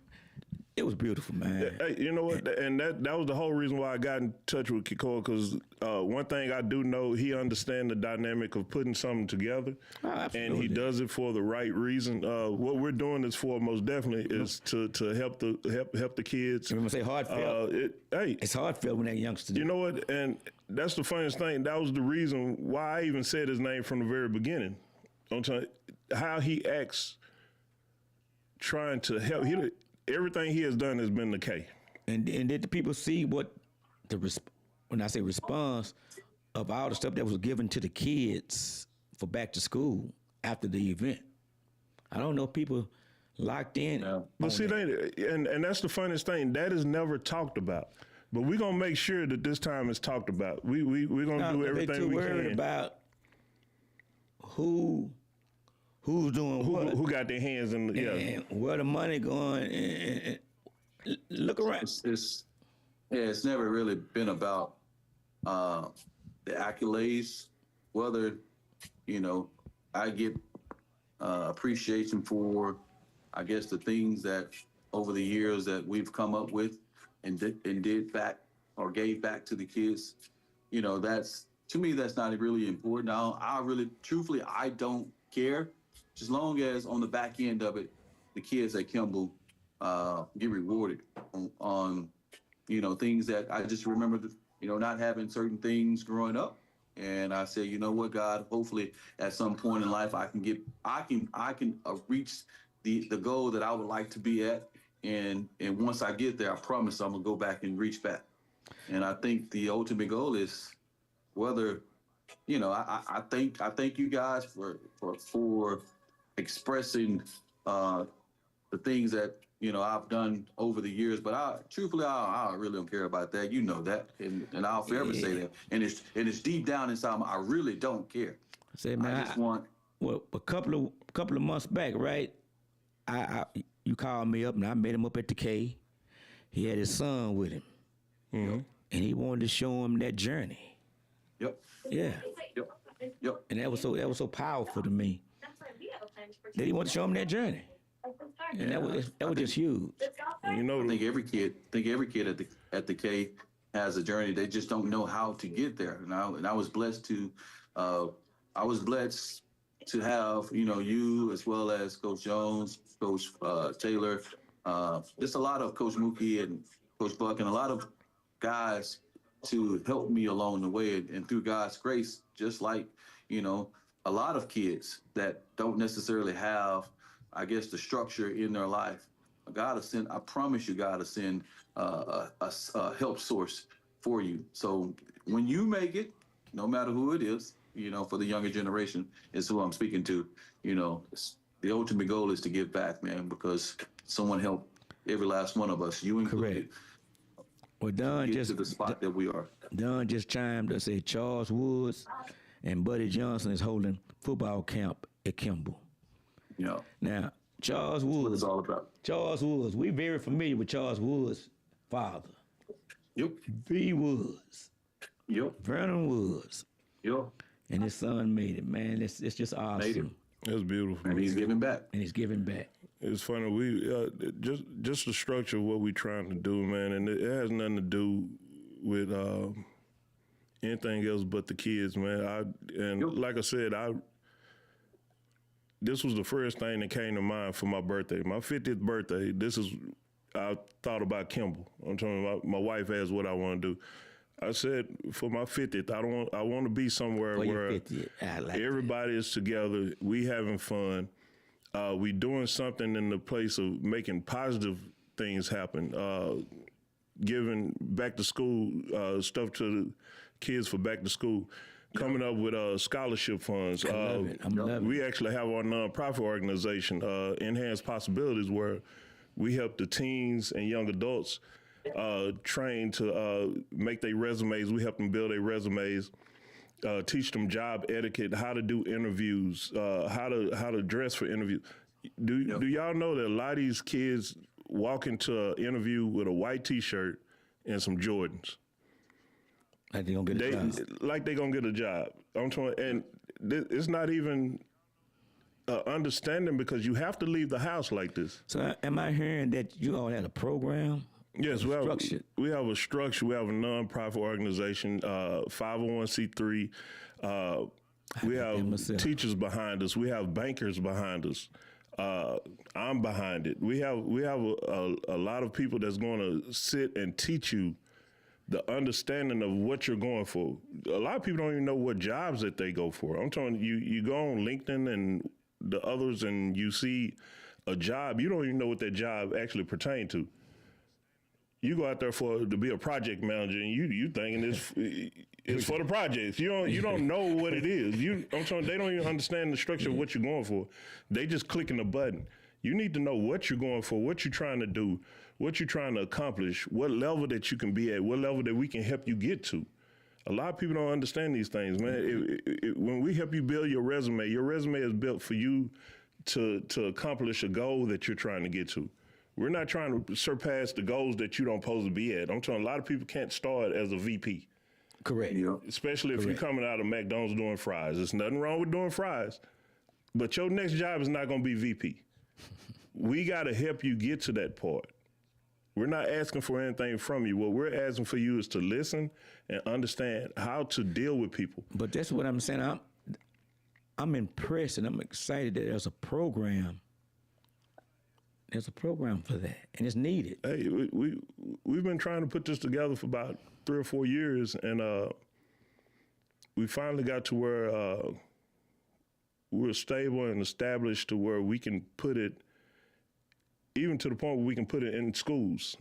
it was beautiful, man. Hey, you know what? And that was the whole reason why I got in touch with Kiko, because one thing I do know, he understands the dynamic of putting something together, and he does it for the right reason. What we're doing this for, most definitely, is to help the kids. Remember, say heartfelt. It's heartfelt when that youngster. You know what? And that's the funniest thing. That was the reason why I even said his name from the very beginning. I'm telling you, how he acts, trying to help. Everything he has done has been the K. And did the people see what when I say response of all the stuff that was given to the kids for back to school after the event? I don't know if people locked in. No. But see, and that's the funniest thing. That is never talked about. But we're gonna make sure that this time it's talked about. We're gonna do everything we can. They're too worried about who's doing what. Who got their hands in the and where the money going. And look around. It's never really been about the accolades. Whether, I get appreciation for, I guess, the things that over the years that we've come up with and did back or gave back to the kids. That's, to me, that's not really important. Truthfully, I don't care. As long as on the back end of it, the kids at Kimball get rewarded on things that I just remember, not having certain things growing up. And I said, you know what, God, hopefully at some point in life I can reach the goal that I would like to be at. And once I get there, I promise I'm gonna go back and reach back. And I think the ultimate goal is whether, I thank you guys for expressing the things that I've done over the years, but I really don't care about that. You know that, and I'll forever say that. And it's deep down inside. I really don't care. Say, man, I just want. Well, a couple of months back, right? You called me up, and I met him up at the K. He had his son with him, and he wanted to show him that journey. Yep. Yeah. Yep. And that was so powerful to me. That he wanted to show him that journey. And that was just huge. I think every kid at the K has a journey. They just don't know how to get there. And I was blessed to have you as well as Coach Jones, Coach Taylor, just a lot of Coach Mookie and Coach Buck and a lot of guys to help me along the way. And through God's grace, just like a lot of kids that don't necessarily have, I guess, the structure in their life. I promise you, God will send a help source for you. So when you make it, no matter who it is, for the younger generation is who I'm speaking to, the ultimate goal is to give back, man, because someone helped every last one of us, you included. Correct. Well, Don to the spot that we are. Don just chimed to say Charles Woods and Buddy Johnson is holding football camp at Kimball. Yeah. Now, Charles What Woods. it's all about. Charles Woods. We're very familiar with Charles Woods' father, Yep. V. Woods, Yep. Vernon Woods, Yep. and his son made it. Man, it's just awesome. Made it. That's beautiful. And he's giving back. And he's giving back. It's funny. We just the structure of what we're trying to do, man, and it has nothing to do with anything else but the kids, man. Like I said, this was the first thing that came to mind for my birthday, my 50th birthday. I thought about Kimball. I'm telling you, my wife asked what I want to do. I said for my 50th, I want to be somewhere For your where 50th. I like everybody is together. We having fun. We doing something in the place of making positive things happen. Giving back to school stuff to the kids for back to school. Coming up with scholarship funds. I love it. I'm loving We actually have our nonprofit organization, Enhanced Possibilities, where we help the teens and young adults train to make their resumes. We help them build their resumes, teach them job etiquette, how to do interviews, how to dress for interviews. Do y'all know that a lot of these kids walk into an interview with a white T-shirt and some Jordans? Like they're going to get a job. Like they're going to get a job. I'm telling you, and it's not even understanding because you have to leave the house like this. So am I hearing that you all had a program? Yes, we have a structure. We have a nonprofit organization, 501c3. We have teachers behind us. We have bankers behind us. I'm behind it. We have a lot of people that's going to sit and teach you the understanding of what you're going for. A lot of people don't even know what jobs that they go for. I'm telling you, you go on LinkedIn and the others and you see a job, you don't even know what that job actually pertains to. You go out there to be a project manager, and you thinking it's for the projects. You don't know what it is. I'm telling you, they don't even understand the structure of what you're going for. They just clicking a button. You need to know what you're going for, what you're trying to do, what you're trying to accomplish, what level that you can be at, what level that we can help you get to. A lot of people don't understand these things, man. When we help you build your resume is built for you to accomplish a goal that you're trying to get to. We're not trying to surpass the goals that you don't supposed to be at. I'm telling you, a lot of people can't start as a VP. Correct. Yeah. Especially if you're coming out of McDonald's doing fries. There's nothing wrong with doing fries, but your next job is not going to be VP. We got to help you get to that part. We're not asking for anything from you. What we're asking for you is to listen and understand how to deal with people. But that's what I'm saying. I'm impressed and I'm excited that there's a program. There's a program for that, and it's needed. Hey, we've been trying to put this together for about 3 or 4 years, and we finally got to where we're stable and established to where we can put it, even to the point where we can put it in schools.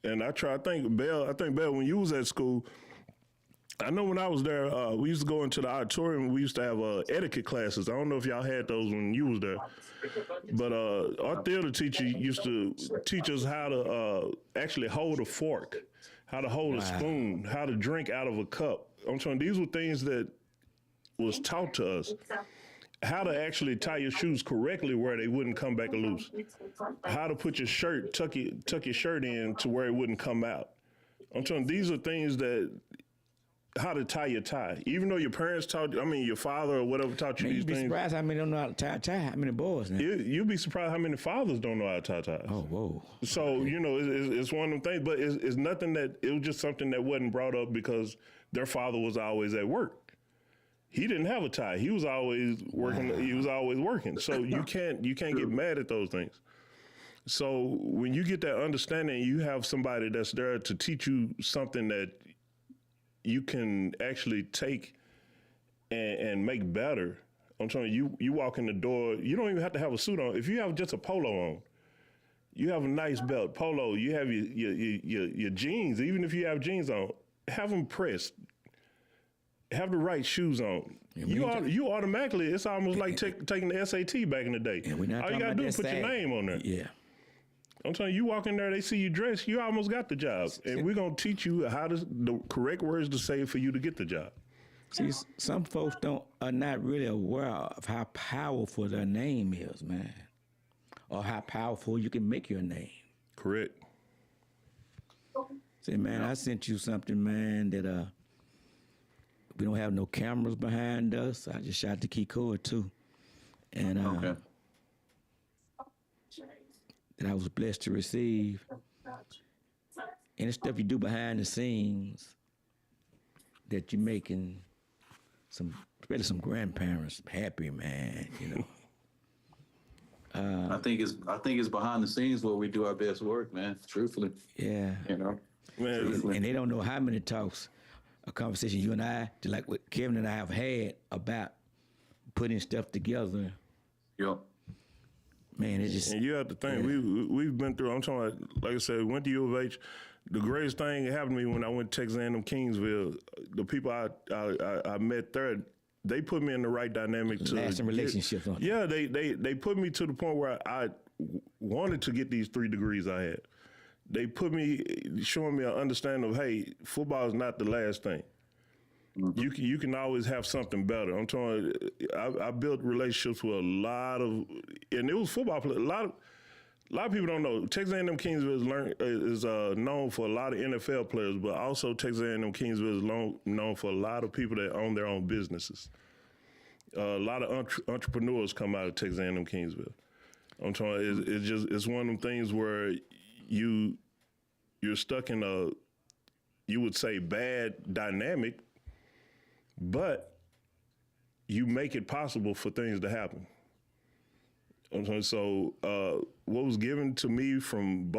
And I think Bell, when you was at school, I know when I was there, we used to go into the auditorium. We used to have etiquette classes. I don't know if y'all had those when you was there, but our theater teacher used to teach us how to actually hold a fork, how to hold a spoon, how to drink out of a cup. I'm telling you, these were things that was taught to us. How to actually tie your shoes correctly where they wouldn't come back loose. How to put your shirt, tuck your shirt in to where it wouldn't come out. I'm telling you, these are things that, how to tie your tie. Even though your parents taught you, your father or whatever taught you these things. You'd be surprised how many don't know how to tie a tie, how many boys. You'd be surprised how many fathers don't know how to tie ties. Oh, whoa. So, it's one of them things, but it's nothing it was just something that wasn't brought up because their father was always at work. He didn't have a tie. He was always working. Wow. He was always working. So you can't get mad at those things. So when you get that understanding, you have somebody that's there to teach you something that you can actually take and make better. I'm telling you, you walk in the door, you don't even have to have a suit on. If you have just a polo on, you have a nice belt, polo, you have your jeans, even if you have jeans on, have them pressed. Have the right shoes on. You automatically, it's almost like taking the SAT back in the day. All you got to do is put your name on there. Yeah. I'm telling you, you walk in there, they see you dressed, you almost got the job. And we're going to teach you the correct words to say for you to get the job. See, some folks are not really aware of how powerful their name is, man, or how powerful you can make your name. Correct. Say, man, I sent you something, man, that we don't have no cameras behind us. I just shot the Kikoa too, and Okay. that I was blessed to receive. And the stuff you do behind the scenes that you're making especially some grandparents happy, man. You know. I think it's behind the scenes where we do our best work, man. Truthfully, Yeah. you know. Man, And they don't know how many talks, a conversation you and I, just like what Kevin and I have had about putting stuff together. Yep. Man, it just and you have to think, we've been through, I'm talking about, like I said, went to U of H. The greatest thing that happened to me when I went to Texas A&M Kingsville, the people I met there, they put me in the right dynamic to lasting relationships. Aren't they? Yeah, they put me to the point where I wanted to get these 3 degrees I had. They put me, showing me an understanding of, hey, football is not the last thing. Mm-hmm. You can always have something better. I'm talking. I built relationships with a lot of, and it was football players. A lot of people don't know. Texas A&M Kingsville is known for a lot of NFL players, but also Texas A&M Kingsville is known for a lot of people that own their own businesses. A lot of entrepreneurs come out of Texas A&M Kingsville. I'm talking. It's one of them things where you're stuck in a, you would say, bad dynamic, but you make it possible for things to happen. So what was given to me from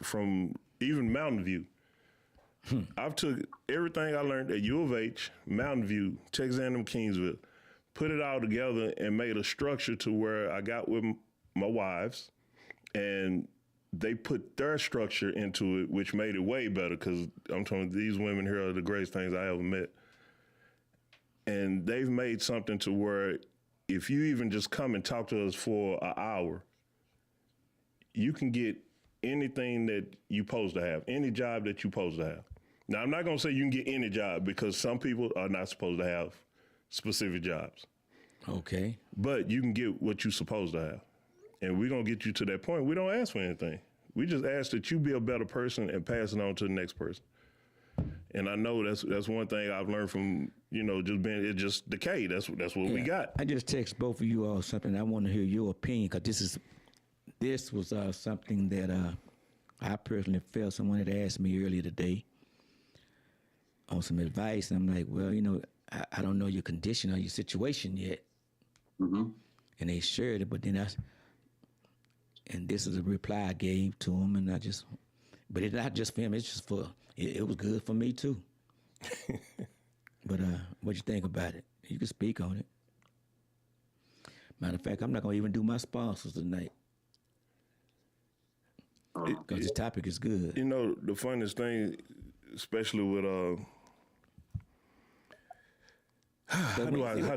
from even Mountain View, I've took everything I learned at U of H, Mountain View, Texas A&M Kingsville, put it all together and made a structure to where I got with my wives, and they put their structure into it, which made it way better, because I'm telling you, these women here are the greatest things I ever met. And they've made something to where if you even just come and talk to us for an hour, you can get anything that you're supposed to have, any job that you're supposed to have. Now, I'm not going to say you can get any job, because some people are not supposed to have specific jobs. Okay. But you can get what you're supposed to have. And we're going to get you to that point. We don't ask for anything. We just ask that you be a better person and pass it on to the next person. And I know that's one thing I've learned from, just being, it just decay. That's what we got. I just text both of you all something. I want to hear your opinion, because this was something that I personally felt. Someone had asked me earlier today on some advice. And I'm like, well, I don't know your condition or your situation yet. Mm-hmm. And they shared it, but then and this is a reply I gave to them, and but it's not just for him, it's just it was good for me too. But what you think about it? You can speak on it. Matter of fact, I'm not gonna even do my sponsors tonight, because this topic is good. The funniest thing, especially with how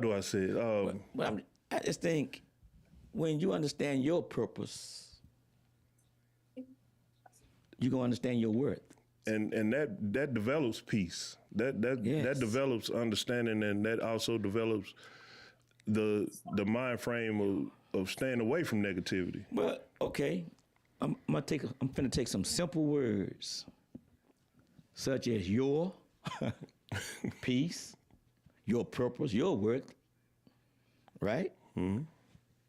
do I say it? I just think when you understand your purpose, you're gonna understand your worth. And that develops peace. That develops understanding, and that also develops the mind frame of staying away from negativity. Well, okay, I'm finna take some simple words, such as your peace, your purpose, your worth, right? Mm-hmm.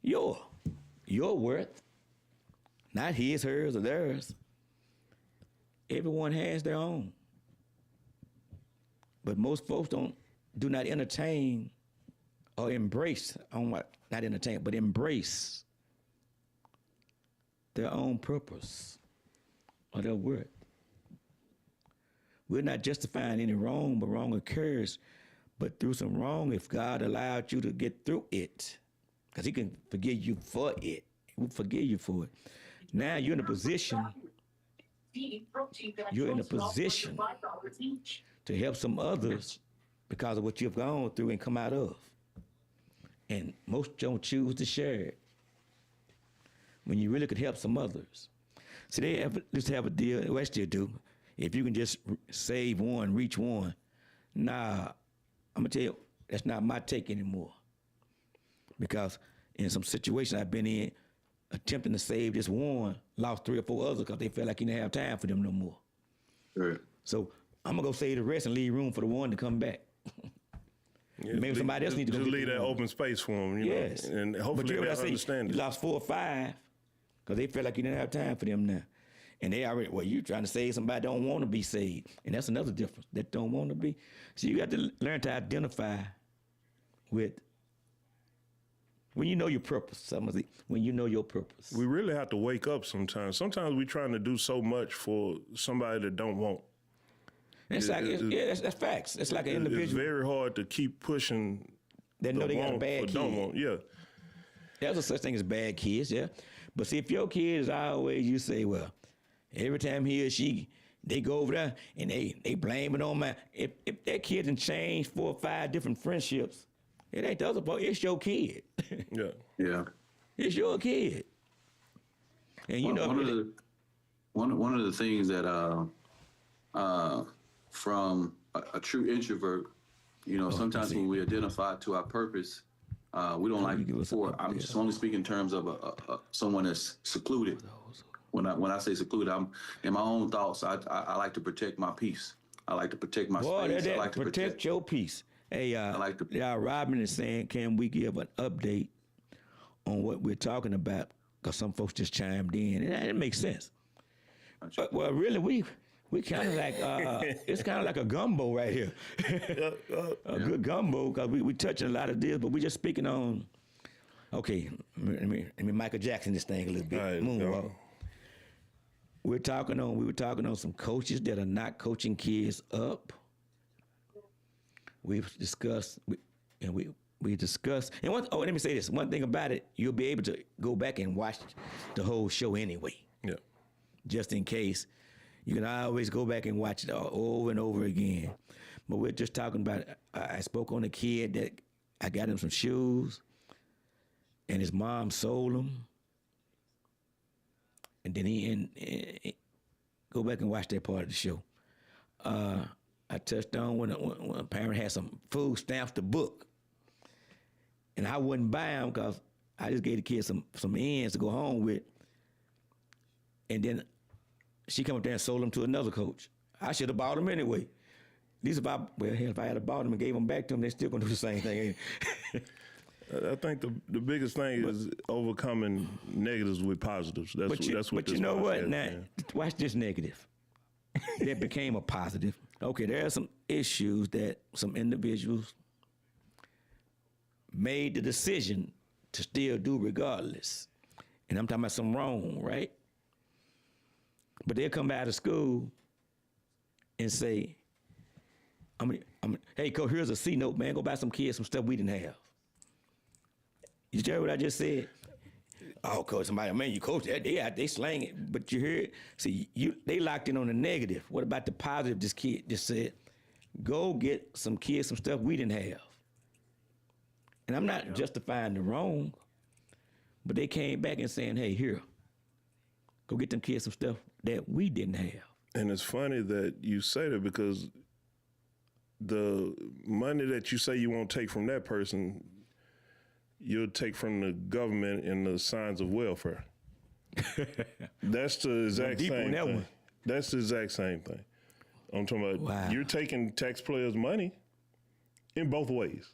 Your worth, not his, hers, or theirs. Everyone has their own. But most folks do not entertain or embrace, not entertain, but embrace their own purpose or their worth. We're not justifying any wrong, but wrong occurs. But through some wrong, if God allowed you to get through it, because he can forgive you for it. He will forgive you for it. Now you're in a position to help some others because of what you've gone through and come out of. And most don't choose to share it when you really could help some others. See, they just have a deal, well, they still do. If you can just save one, reach one. Nah, I'm gonna tell you, that's not my take anymore. Because in some situations I've been in, attempting to save this one, lost 3 or 4 others because they felt like you didn't have time for them no more. Right. So I'm gonna go save the rest and leave room for the one to come back. Yeah, Maybe somebody else needs to go just get leave the that one. open space for them, you Yes. know, and But hopefully you they know what I say? understand You it. lost 4 or 5 because they felt like you didn't have time for them now. And they already, well, you trying to save somebody that don't want to be saved. And that's another difference, that don't want to be. So you got to learn to identify with, when you know your purpose, when you know your purpose. We really have to wake up sometimes. Sometimes we're trying to do so much for somebody that don't want. It's like, that's facts. It's like an individual. It's very hard to keep pushing. They know the they got a want bad for kid. don't want. Yeah. There's a such thing as bad kids, yeah. But see, if your kid is always, you say, well, every time he or she, they go over there and they blame it on if that kid done changed 4 or 5 different friendships, it ain't the other part, it's your kid. Yeah. Yeah. It's your kid. And you know, one of the things that from a true introvert, you know, sometimes when we identify to our purpose, we don't like. I'm just only speaking in terms of someone that's secluded. When I say secluded, I'm in my own thoughts. I like to protect my peace. I like to protect my space. I like to protect your peace. Hey, Robin is saying, can we give an update on what we're talking about? Because some folks just chimed in, and it makes sense. But, well, really, we kind of like it's kind of like a gumbo right here, good gumbo, because we touching a lot of this, but we just speaking on. Okay, let me Michael Jackson this thing a little bit. Right, Moonwalk. We were talking on some coaches that are not coaching kids up. We've discussed, we discussed, and let me say this. One thing about it, you'll be able to go back and watch the whole show anyway. Yeah. Just in case. You can always go back and watch it over and over again. But we're just talking about, I spoke on a kid that I got him some shoes, and his mom sold them. And then he go back and watch that part of the show. I touched on when a parent had some food stamps to book. And I wouldn't buy them because I just gave the kid some ends to go home with. And then she come up there and sold them to another coach. I should have bought them anyway. If I had bought them and gave them back to them, they're still gonna do the same thing. I think the biggest thing is overcoming negatives with positives. That's what. But you know what? Now, watch this negative. That became a positive. Okay, there are some issues that some individuals made the decision to still do regardless. And I'm talking about some wrong, right? But they'll come out of school and say, hey, coach, here's a C note, man. Go buy some kids some stuff we didn't have. You hear what I just said? Oh, coach, you coach, they slang it. But you hear it? See, they locked in on the negative. What about the positive? This kid just said, go get some kids some stuff we didn't have. And I'm not justifying the wrong, but they came back and saying, hey, here, go get them kids some stuff that we didn't have. And it's funny that you say that because the money that you say you won't take from that person, you'll take from the government and the signs of welfare. That's the exact same thing. That's the exact same thing. I'm talking about you're taking taxpayers' money in both ways.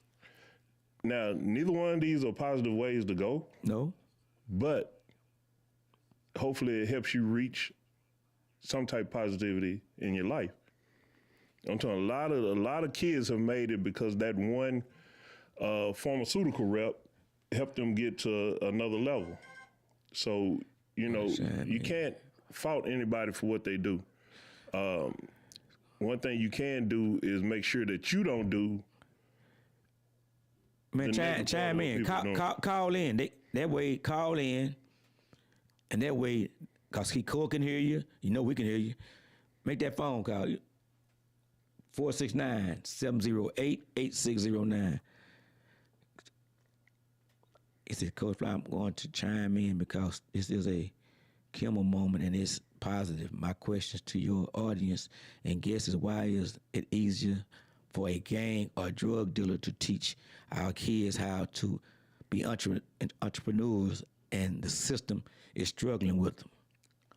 Now, neither one of these are positive ways to go. No. But hopefully it helps you reach some type of positivity in your life. I'm talking a lot of kids have made it because that one pharmaceutical rep helped them get to another level. So, you can't fault anybody for what they do. One thing you can do is make sure that you don't do. Man, chime in. Call in. That way, call in. And that way, because Cole can hear you, we can hear you. Make that phone call. 469-708-8609. He said, Coach Fly, I'm going to chime in because this is a Kimmel moment and it's positive. My questions to your audience and guests is, why is it easier for a gang or drug dealer to teach our kids how to be entrepreneurs, and the system is struggling with them.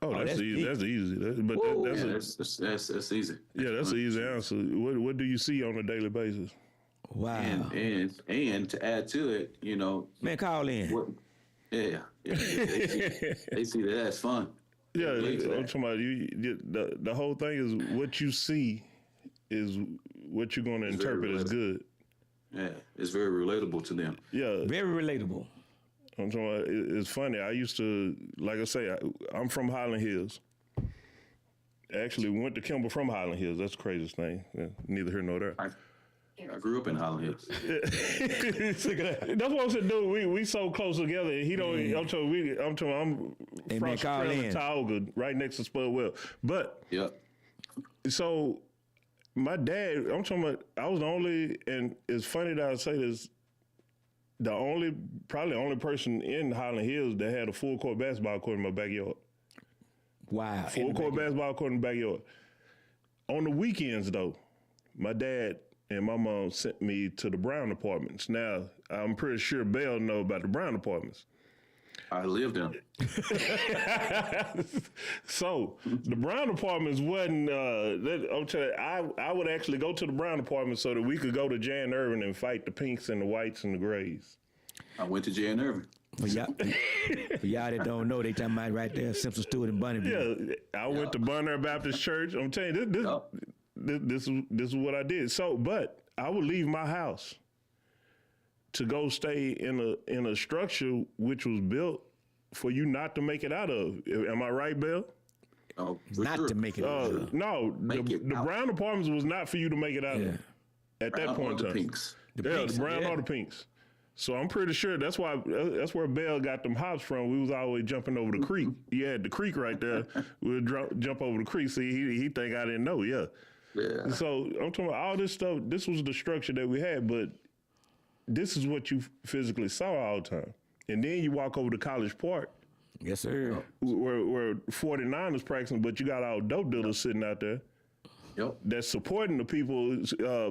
Oh, that's easy. deep. That's easy. That's easy. Yeah, that's an easy answer. What do you see on a daily basis? Wow. And to add to it, you know, Man, call in. they see that as fun. Yeah, Relate to I'm that. talking about the whole thing is what you see is what you're going to It's very interpret as relatable. good. Yeah, it's very relatable to them. Yeah, Very relatable. I'm talking about, it's funny. I used to, like I say, I'm from Highland Hills. Actually, went to Kimball from Highland Hills. That's the craziest thing. Yeah, neither here nor there. I grew up in Highland Hills. That's what I said, dude. We so close together. And he don't. I'm They from may call in. Tioga, right next to Spudwell. But Yep. so my dad, I'm talking about. I was the only, and it's funny that I say this. Probably the only person in Highland Hills that had a full court basketball court in my backyard. Wow. Full court basketball court in the backyard. On the weekends, though, my dad and my mom sent me to the Brown Apartments. Now, I'm pretty sure Bell know about the Brown Apartments. I lived in. So the Brown Apartments wasn't. I'm telling you, I would actually go to the Brown Apartments so that we could go to Jan Irvin and fight the pinks and the whites and the grays. I went to Jan Irvin. For y'all that don't know, they talking about right there, Simpson Stewart and Bunnyville. Yeah, I went to Bonner Baptist Church. I'm telling you, this is what I did. So, but I would leave my house to go stay in a structure which was built for you not to make it out of. Am I right, Bill? Oh, for Not sure. to make it. No, Make it the out. Brown Apartments was not for you to make it out of at that Brown point or in the time. pinks. The pinks, brown yeah. or the pinks. So I'm pretty sure that's where Bell got them hops from. We was always jumping over the creek. You had the creek right there. We would jump over the creek. See, he think I didn't know. Yeah. Yeah. So I'm talking about all this stuff. This was the structure that we had, but this is what you physically saw all the time. And then you walk over to College Park, Yes, sir. where 49ers practicing, but you got all dope dealers sitting out there Yep. that's supporting the people,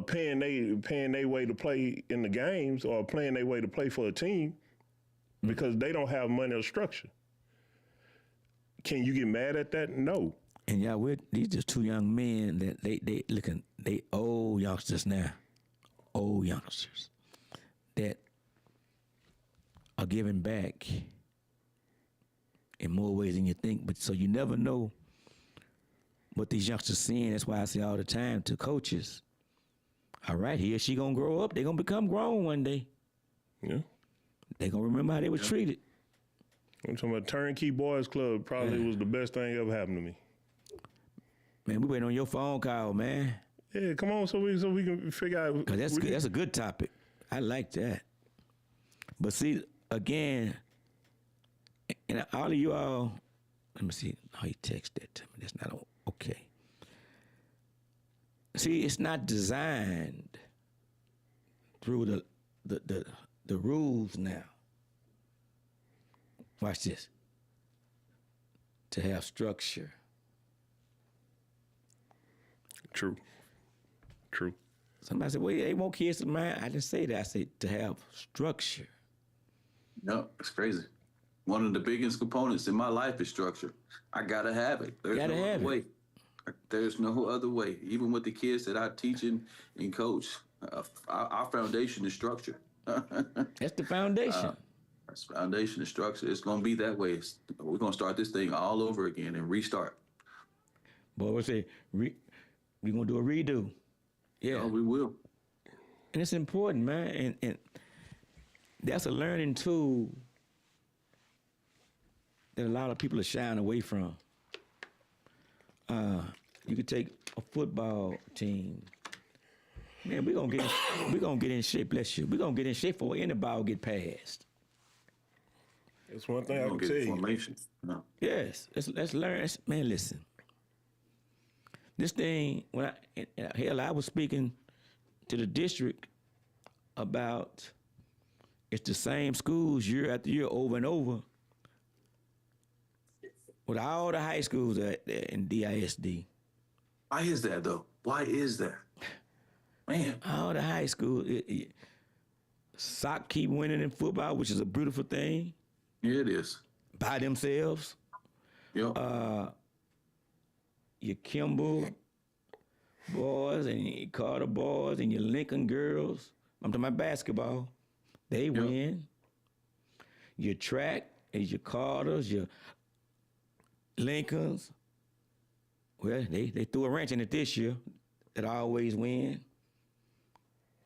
paying their way to play in the games or playing their way to play for a team because they don't have money or structure. Can you get mad at that? No. And y'all, these just two young men that they old youngsters now, old youngsters that are giving back in more ways than you think. But so you never know what these youngsters seeing. That's why I say all the time to coaches, all right, here she gonna grow up. They gonna become grown one day. Yeah. They gonna remember how they were treated. I'm talking about Turnkey Boys Club probably was the best thing ever happened to me. Man, we waiting on your phone call, man. Yeah, come on, so we can figure out. Cause that's good. That's a good topic. I like that. But see, again, and all of you all, let me see how you text that to me. That's not okay. See, it's not designed through the rules now. Watch this. To have structure. True. Somebody said, well, they want kids to mind. I didn't say that. I said to have structure. No, it's crazy. One of the biggest components in my life is structure. I gotta have it. There's Gotta no have other it. way. There's no other way. Even with the kids that I teach and coach, our foundation is structure. That's the foundation. Our foundation is structure. It's gonna be that way. We're gonna start this thing all over again and restart. Boy, we say we're gonna do a redo. Yeah, Oh, we will. and it's important, man, and that's a learning tool that a lot of people are shying away from. You could take a football team. Man, we're gonna get in shape. Bless you. We're gonna get in shape before any ball get passed. That's one thing I We're can gonna tell get you. formation. No. Yes, let's learn. Man, listen. This thing, I was speaking to the district about it's the same schools year after year over and over with all the high schools in DISD. Why is that though? Why is that? Man, All the high school, sock keep winning in football, which is a beautiful thing, yeah, it is. by themselves. Yep. Your Kimball boys and your Carter boys and your Lincoln girls. I'm talking about basketball. They win. Your track is your Carters, your Lincolns. Well, they threw a wrench in it this year. That always win.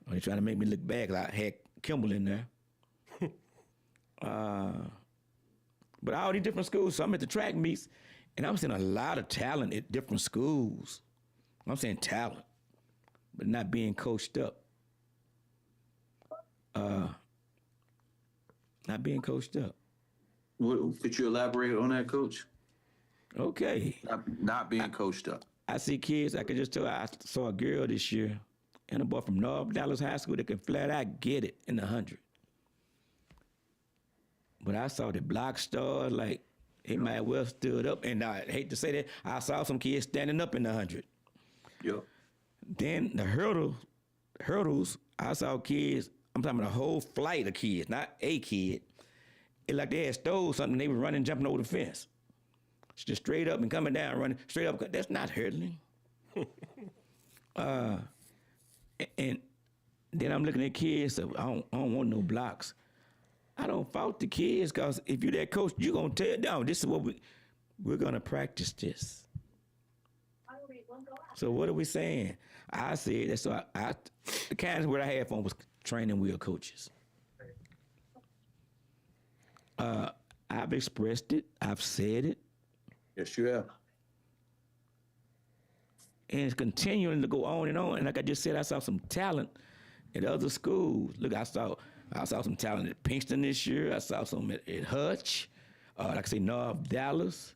They trying to make me look bad 'cause I had Kimball in there. But all these different schools, so I'm at the track meets, and I'm seeing a lot of talent at different schools. I'm saying talent, but not being coached up. Not being coached up. Could you elaborate on that, Coach? Okay. Not being coached up. I see kids, I could just tell, I saw a girl this year and a boy from North Dallas High School that can flat out get it in the 100. But I saw the block stars, like, they might well stood up, and I hate to say that, I saw some kids standing up in the 100. Yep. Then the hurdles, I saw kids, I'm talking about a whole flight of kids, not a kid. It like they had stole something, they were running, jumping over the fence. Just straight up and coming down, running straight up. That's not hurdling. And then I'm looking at kids, so I don't want no blocks. I don't fault the kids, because if you're that coach, you're going to tear it down. This is what we're going to practice this. So what are we saying? I said, that's so the kind of word I had for was training wheel coaches. I've expressed it. I've said it. Yes, you have. And it's continuing to go on. And like I just said, I saw some talent at other schools. Look, I saw some talent at Pinkston this year. I saw some at Hutch. Like I say, North Dallas.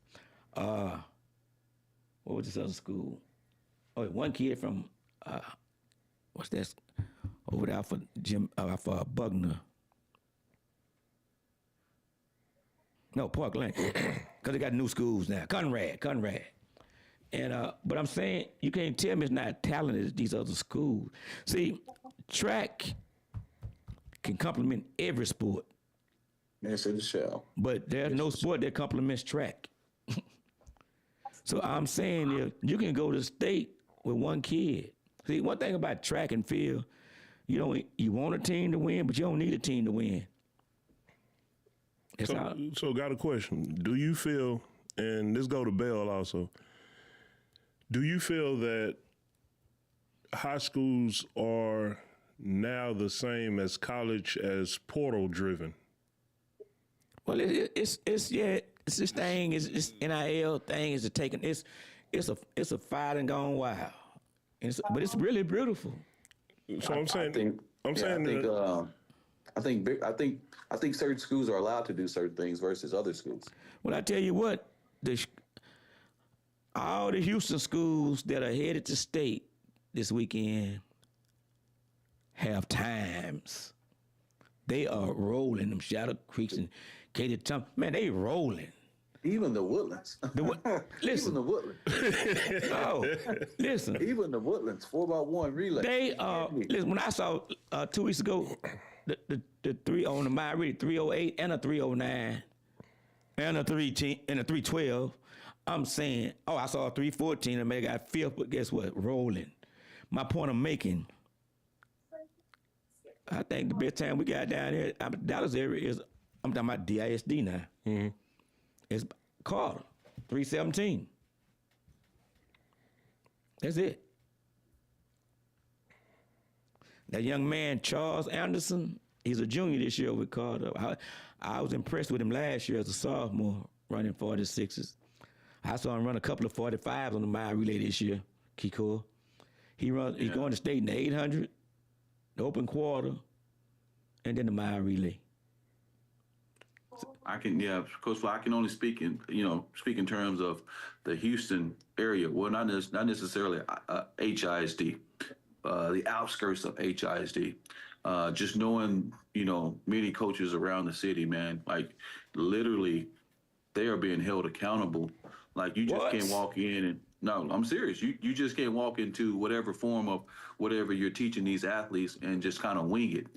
What was this other school? Oh, one kid from what's that? Over there for for Bugner. No, Park Lane. Because they got new schools now. Conrad. And but I'm saying, you can't tell me it's not talented at these other schools. See, track can complement every sport. Yes, it shall. But there's no sport that complements track. So I'm saying, you can go to state with one kid. See, one thing about track and field, you want a team to win, but you don't need a team to win. So got a question. Do you feel, and this go to Bell also, do you feel that high schools are now the same as college as portal driven? Well, it's this thing is this NIL thing is taking it's a fight and gone wild, but it's really beautiful. So I'm saying, I think certain schools are allowed to do certain things versus other schools. Well, I tell you what, all the Houston schools that are headed to state this weekend have times. They are rolling, them Shadow Creeks and Katy Thompson. Man, they rolling. Even the Woodlands. Listen. Even the Woodlands. No, listen. Even the Woodlands, 4x1 relay. They are, listen, when I saw 2 weeks ago, the 3 on the mile, really 308 and a 309 and a 310 and a 312. I'm saying, I saw a 314 and they got fifth, but guess what? Rolling. My point I'm making, I think the best time we got down here, Dallas area is, I'm talking about DISD now. Mm-hmm. It's Carter, 317. That's it. That young man, Charles Anderson, he's a junior this year with Carter. I was impressed with him last year as a sophomore, running 46s. I saw him run a couple of 45s on the mile relay this year, Kiko. He's going to state in the 800, the open quarter, and then the mile relay. Coach, I can only speak in terms of the Houston area. Well, not necessarily HISD, the outskirts of HISD. Just knowing, many coaches around the city, man, like literally, they are being held accountable. Like you just can't walk in and No, I'm serious. You just can't walk into whatever form of whatever you're teaching these athletes and just kind of wing it.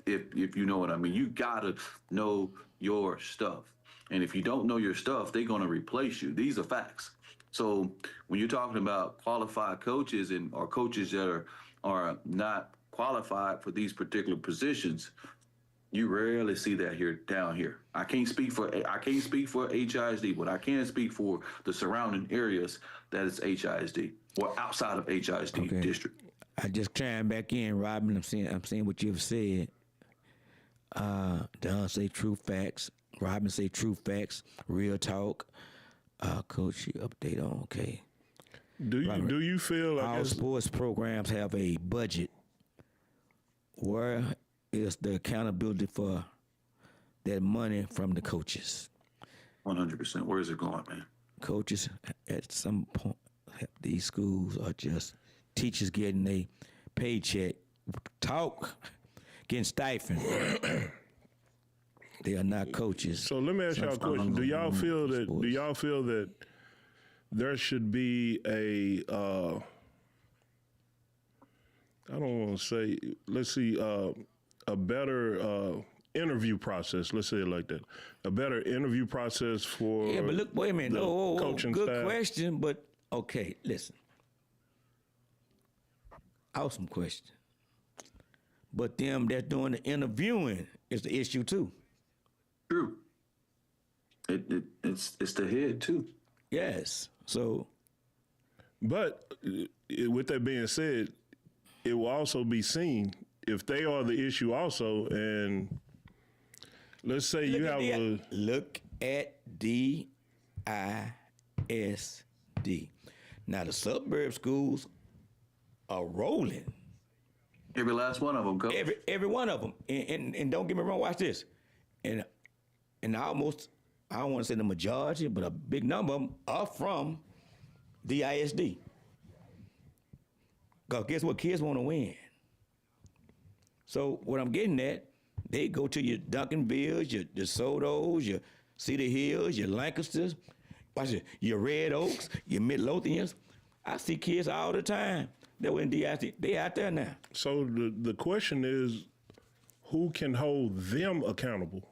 If you know what I mean, you gotta know your stuff. And if you don't know your stuff, they're gonna replace you. These are facts. So when you're talking about qualified coaches or coaches that are not qualified for these particular positions, you rarely see that down here. I can't speak for HISD, but I can speak for the surrounding areas that is HISD or outside of HISD district. I just chime back in, Robin. I'm saying what you've said. Don say true facts. Robin say true facts. Real talk. Coach, you update on okay. Do you feel all sports programs have a budget? Where is the accountability for that money from the coaches? 100%. Where is it going, man? Coaches at some point, these schools are just teachers getting a paycheck, getting stipend. They are not coaches. So let me ask y'all a question. Do y'all feel that there should be a I don't want to say, let's see, a better interview process. Let's say it like that. A better interview process for but look, wait a minute. Coaching good staff. question, but okay, listen. Awesome question. But them that's doing the interviewing is the issue too. True. It's the head too. Yes. So. But with that being said, it will also be seen if they are the issue also, and let's say look at DISD. Now the suburb schools are rolling. Every last one of them, Coach. Every one of them, and don't get me wrong. Watch this, and almost, I don't want to say the majority, but a big number of them are from DISD. Because guess what? Kids want to win. So what I'm getting at, they go to your Duncanvilles, your DeSotos, your Cedar Hills, your Lancasters, your Red Oaks, your Midlothians. I see kids all the time that were in DISD. They out there now. So the question is, who can hold them accountable?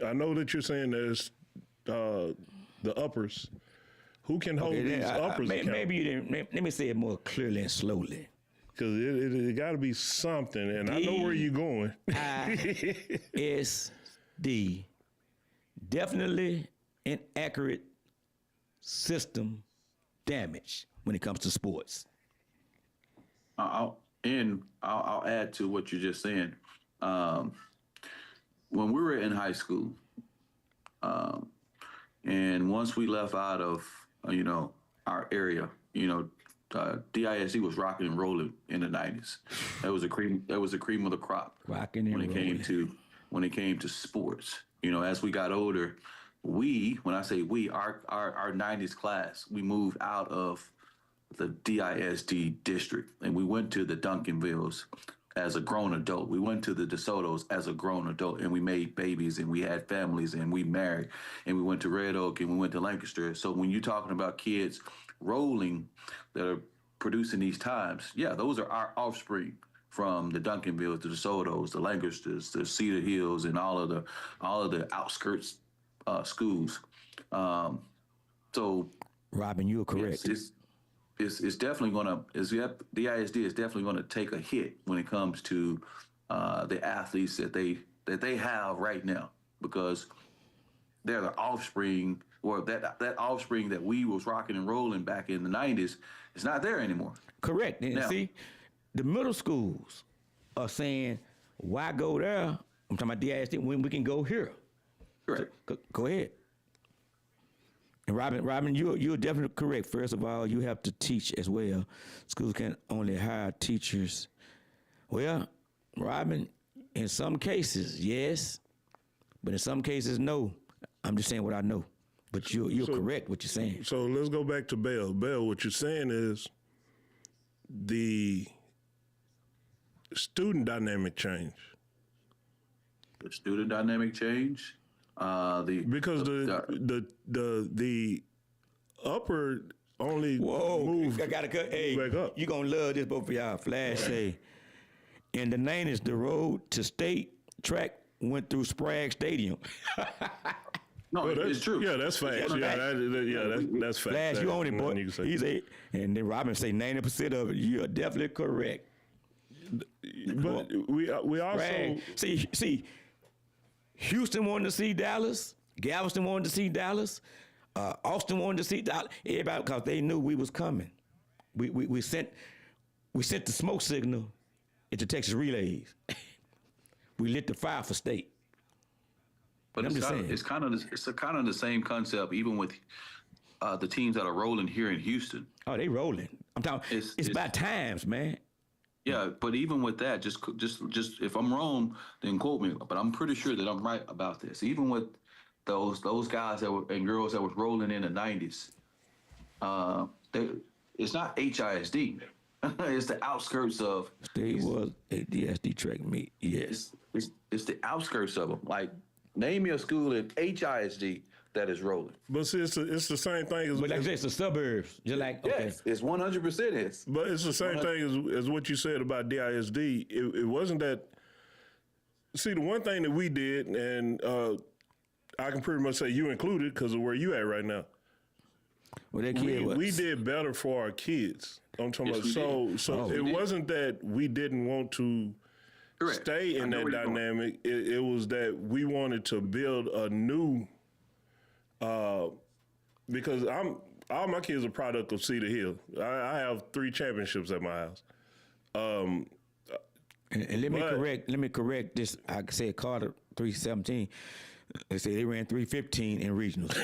I know that you're saying there's the uppers. Who can hold these uppers accountable? Maybe you didn't. Let me say it more clearly and slowly. Because it got to be something, and I know where you're going. DISD, definitely inaccurate system damage when it comes to sports. I'll add to what you're just saying. When we were in high school, and once we left out of our area, DISD was rocking and rolling in the 90s. That was a cream of the crop. Rocking and rolling. When it came to sports. As we got older, when I say we, our 90s class, we moved out of the DISD district and we went to the Duncanvilles as a grown adult. We went to the DeSotos as a grown adult, and we made babies and we had families and we married, and we went to Red Oak and we went to Lancaster. So when you're talking about kids rolling that are producing these times, yeah, those are our offspring from the Duncanvilles, the DeSotos, the Lancasters, the Cedar Hills, and all of the outskirts schools. So, Robin, you are correct. It's definitely DISD is definitely going to take a hit when it comes to the athletes that they have right now, because they're the offspring, or that offspring that we was rocking and rolling back in the 90s is not there anymore. Correct. And see, the middle schools are saying, why go there? I'm talking about DISD when we can go here. Correct. Go ahead. And Robin, you're definitely correct. First of all, you have to teach as well. Schools can only hire teachers. Well, Robin, in some cases, yes, but in some cases, no. I'm just saying what I know. But you're correct what you're saying. So let's go back to Bell. Bell, what you're saying is the student dynamic change. The student dynamic change. Because the upper only Whoa, moved I gotta cut. Hey, back up. you gonna love this, both of y'all. Flash say, in the 90s, the road to state track went through Sprague Stadium. No, Well, it's true. Yeah, that's facts. That's facts. Flash, you own it, boy. You can say. He's a, and then Robin say 90% of it. You are definitely correct. But we also Sprague. See, Houston wanted to see Dallas. Galveston wanted to see Dallas. Austin wanted to see Dallas. Everybody, because they knew we was coming. We sent the smoke signal at the Texas Relays. We lit the fire for state. But I'm just saying. it's kind of the same concept, even with the teams that are rolling here in Houston. Oh, they rolling. I'm talking. It's by times, man. Yeah, but even with that, just if I'm wrong, then quote me. But I'm pretty sure that I'm right about this. Even with those guys and girls that was rolling in the '90s, it's not HISD. It's the outskirts of. State was a DSD track meet. Yes. It's the outskirts of them. Like, name me a school in HISD that is rolling. But see, it's the same thing as. But like I said, it's the suburbs. Just like, okay. Yes, it's 100% is. But it's the same thing as what you said about DISD. It wasn't that. See, the one thing that we did, and I can pretty much say you included because of where you at right now. Well, that kid We did better for our kids. I'm talking Yes, about. So it wasn't that we didn't want to Correct. stay in that dynamic. It was that we wanted to build a new. Because all my kids are product of Cedar Hill. I have 3 championships at my house. And let me correct this. I said Carter 317. They say they ran 315 in regionals.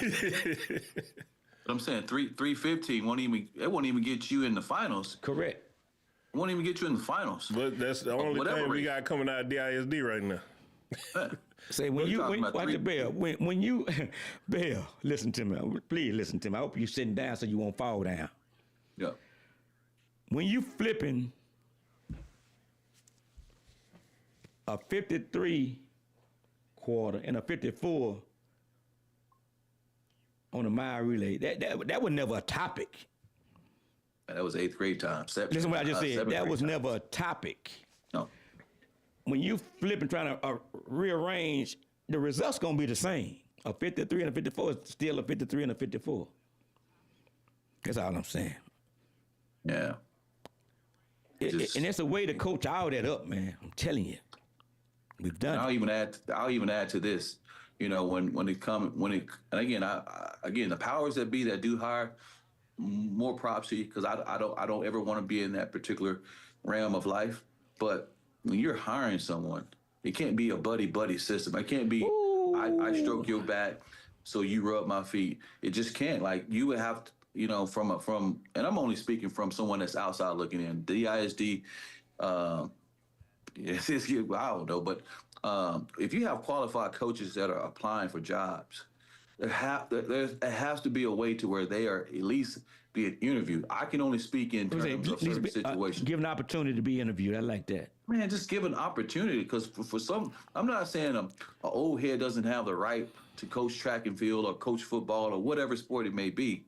But I'm saying 315 won't even get you in the finals. Correct. It won't even get you in the finals. But that's the only thing we got coming out of DISD right now. Say when you Bill, listen to me. Please listen to me. I hope you're sitting down so you won't fall down. Yeah. When you flipping a 53 quarter and a 54 on a mile relay, that was never a topic. That was 8th grade time. Listen to what I just said. That was never a topic. No. When you flip and trying to rearrange, the result's gonna be the same. A 53 and a 54 is still a 53 and a 54. That's all I'm saying. Yeah. And it's a way to coach all that up, man. I'm telling you, we've done. I'll even add to this. You know, when it and again the powers that be that do hire, more props to you, because I don't ever want to be in that particular realm of life. But when you're hiring someone, it can't be a buddy system. It can't be I stroke your back so you rub my feet. It just can't. Like, you would have to, you know, from and I'm only speaking from someone that's outside looking in. DISD, I don't know, but if you have qualified coaches that are applying for jobs, there has to be a way to where they are at least being interviewed. I can only speak in terms of certain situations. Give an opportunity to be interviewed. I like that. Man, just give an opportunity, because for some, I'm not saying an old head doesn't have the right to coach track and field or coach football or whatever sport it may be.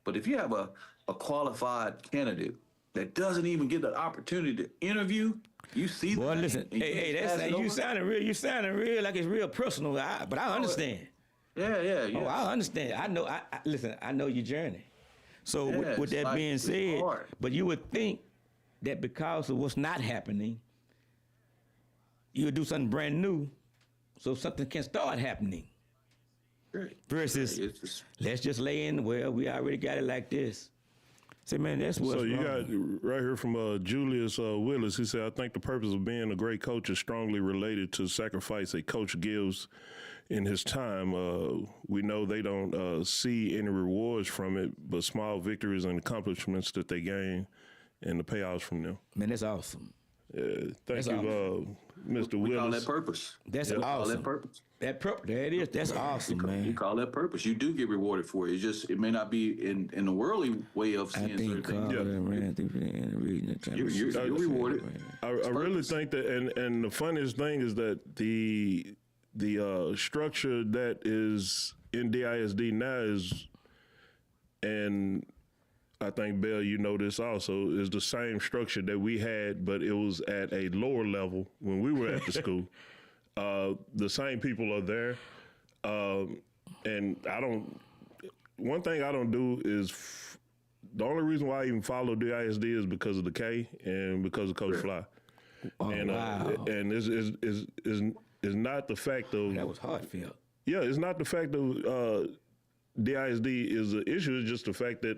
But if you have a qualified candidate that doesn't even get the opportunity to interview, you see that. Well, listen, you sounding real like it's real personal, but I understand. Yeah. Oh, I understand. I know. Listen, I know your journey. So with that being said, but you would think that because of what's not happening, you would do something brand new, so something can start happening. Right. Versus, let's just lay in. Well, we already got it like this. Say, man, that's what's So you wrong. got right here from Julius Willis. He said, I think the purpose of being a great coach is strongly related to sacrifice a coach gives in his time. We know they don't see any rewards from it, but small victories and accomplishments that they gain and the payouts from them. Man, that's awesome. Thank you, Mr. We Willis. call that purpose. That's We awesome. call that purpose. There it is. That's awesome, man. You call that purpose. You do get rewarded for it. It may not be in the worldly way of I seeing think certain things. You're rewarded. I really think that, and the funniest thing is that the structure that is in DISD now is, and I think, Bell, you know this also, is the same structure that we had, but it was at a lower level when we were at the school. The same people are there. And one thing I don't do is, the only reason why I even follow DISD is because of the K and because of Coach Fly. Oh, wow. And it's not the fact of... That was heartfelt. Yeah, it's not the fact of DISD is the issue. It's just the fact that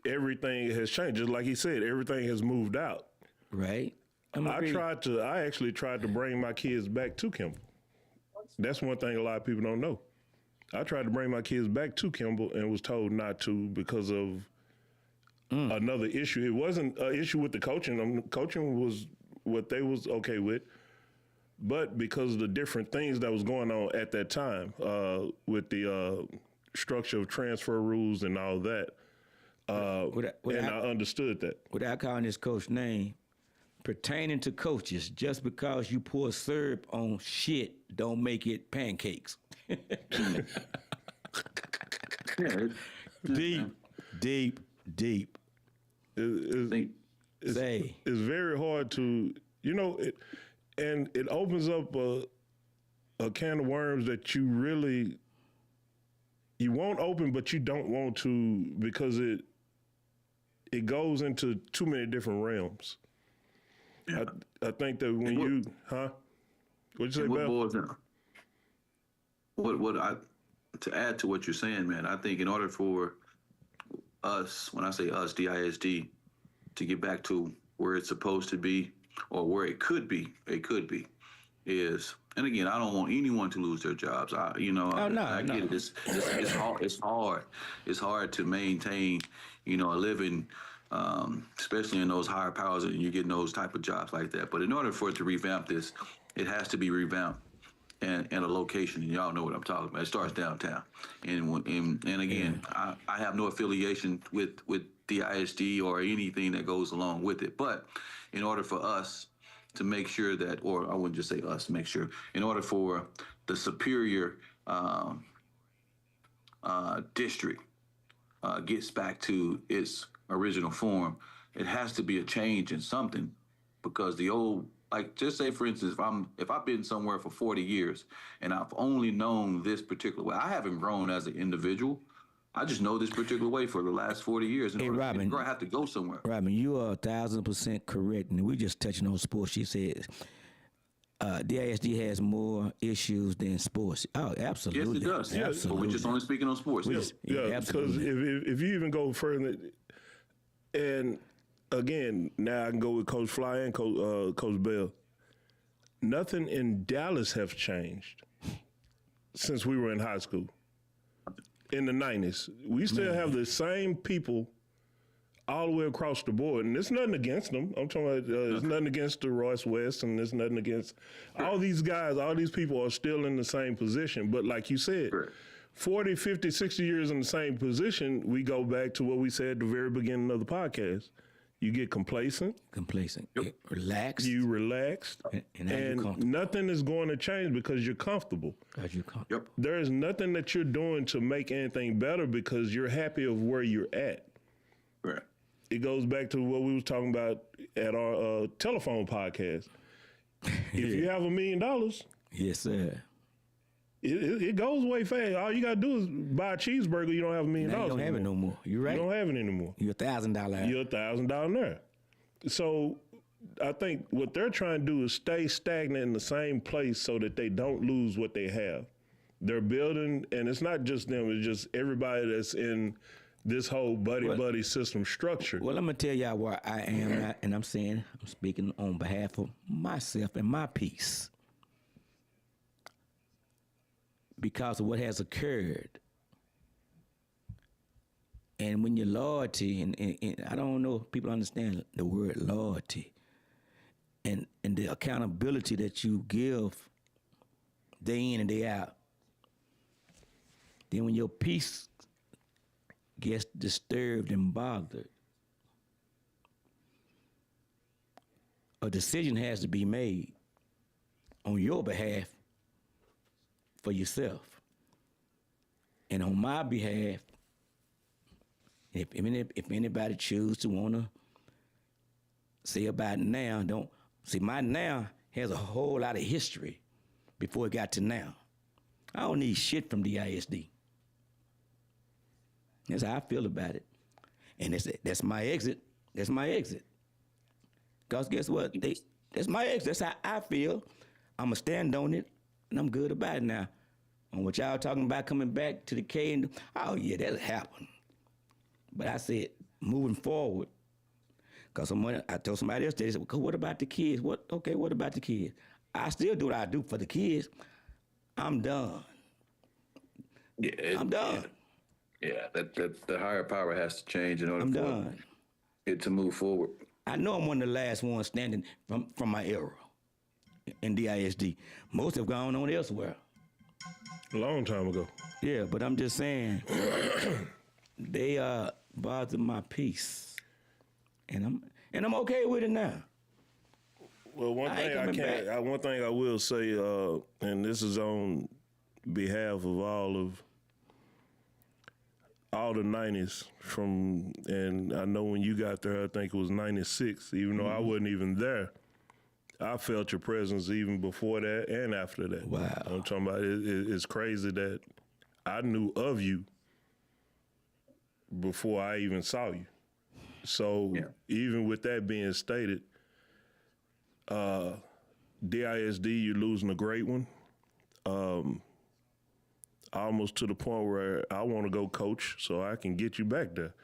everything has changed. Just like he said, everything has moved out. Right. I actually tried to bring my kids back to Kimball. That's one thing a lot of people don't know. I tried to bring my kids back to Kimball and was told not to because of another issue. It wasn't an issue with the coaching. Coaching was what they was okay with, but because of the different things that was going on at that time with the structure of transfer rules and all that, I understood that. Without calling this coach name, pertaining to coaches, just because you pour syrup on shit don't make it pancakes. Deep. It's very hard to, and it opens up a can of worms that you won't open, but you don't want to, because it goes into too many different realms. Yeah. I think that when what'd you say, Bell? To add to what you're saying, man, I think in order for us, when I say us, DISD, to get back to where it's supposed to be or where it could be, is, and again, I don't want anyone to lose their jobs. I get it. It's hard. It's hard to maintain, a living, especially in those higher powers, and you're getting those type of jobs like that. But in order for it to revamp this, it has to be revamped. And a location, and y'all know what I'm talking about. It starts downtown, and again, I have no affiliation with DISD or anything that goes along with it. But in order for us to make sure that, or I wouldn't just say us, make sure, in order for the Superior district gets back to its original form, it has to be a change in something, because the old. Like, just say, for instance, if I've been somewhere for 40 years and I've only known this particular way, I haven't grown as an individual. I just know this particular way for the last 40 years. Hey, Robin, I have to go somewhere. Robin, you are 1,000% correct. And we're just touching on sports. She says DISD has more issues than sports. Oh, absolutely. Yes, it does. Yeah, absolutely. But we're just only speaking on sports. Yeah, because if you even go further, and again, now I can go with Coach Fly and Coach Bell. Nothing in Dallas has changed since we were in high school. In the 90s, we still have the same people all the way across the board, and there's nothing against them. I'm talking about there's nothing against the Royce West, and there's nothing against all these guys. All these people are still in the same position. But like you said, 40, 50, 60 years in the same position, we go back to what we said at the very beginning of the podcast. You get complacent. Yep. Relaxed. You relaxed. And nothing is going to change because you're comfortable. Yep. There is nothing that you're doing to make anything better because you're happy of where you're at. Right. It goes back to what we was talking about at our telephone podcast. If you have $1 million. Yes, sir. It goes way fast. All you got to do is buy a cheeseburger. You don't have $1 million. You don't have it no more. You're right. You don't have it anymore. You're $1,000. You're $1,000 there. So I think what they're trying to do is stay stagnant in the same place so that they don't lose what they have. They're building, and it's not just them. It's just everybody that's in this whole buddy system structure. Well, I'm going to tell y'all where I am, and I'm speaking on behalf of myself and my peace. Because of what has occurred. And when your loyalty, and I don't know if people understand the word loyalty, and the accountability that you give day in and day out, then when your peace gets disturbed and bothered, a decision has to be made on your behalf for yourself. And on my behalf, If anybody choose to want to say about now, don't see my now has a whole lot of history before it got to now. I don't need shit from DISD. That's how I feel about it. And that's my exit. That's my exit. Because guess what? That's my exit. That's how I feel. I'm going to stand on it, and I'm good about it now. On what y'all talking about coming back to the K, and oh, yeah, that'll happen. But I said, moving forward, because I told somebody else, they said, well, what about the kids? What about the kids? I still do what I do for the kids. I'm done. Yeah, I'm done. Yeah, that the higher power has to change in order I'm for done. it to move forward. I know I'm one of the last ones standing from my era in DISD. Most have gone on elsewhere. A long time ago. Yeah, but I'm just saying, they bother my peace, and I'm okay with it now. Well, one thing I will say, and this is on behalf of all the 90s and I know when you got there, I think it was 96, even though I wasn't even there, I felt your presence even before that and after that. Wow. I'm talking about it's crazy that I knew of you before I even saw you. So even with that being stated, DISD, you're losing a great one. Almost to the point where I want to go coach so I can get you back there.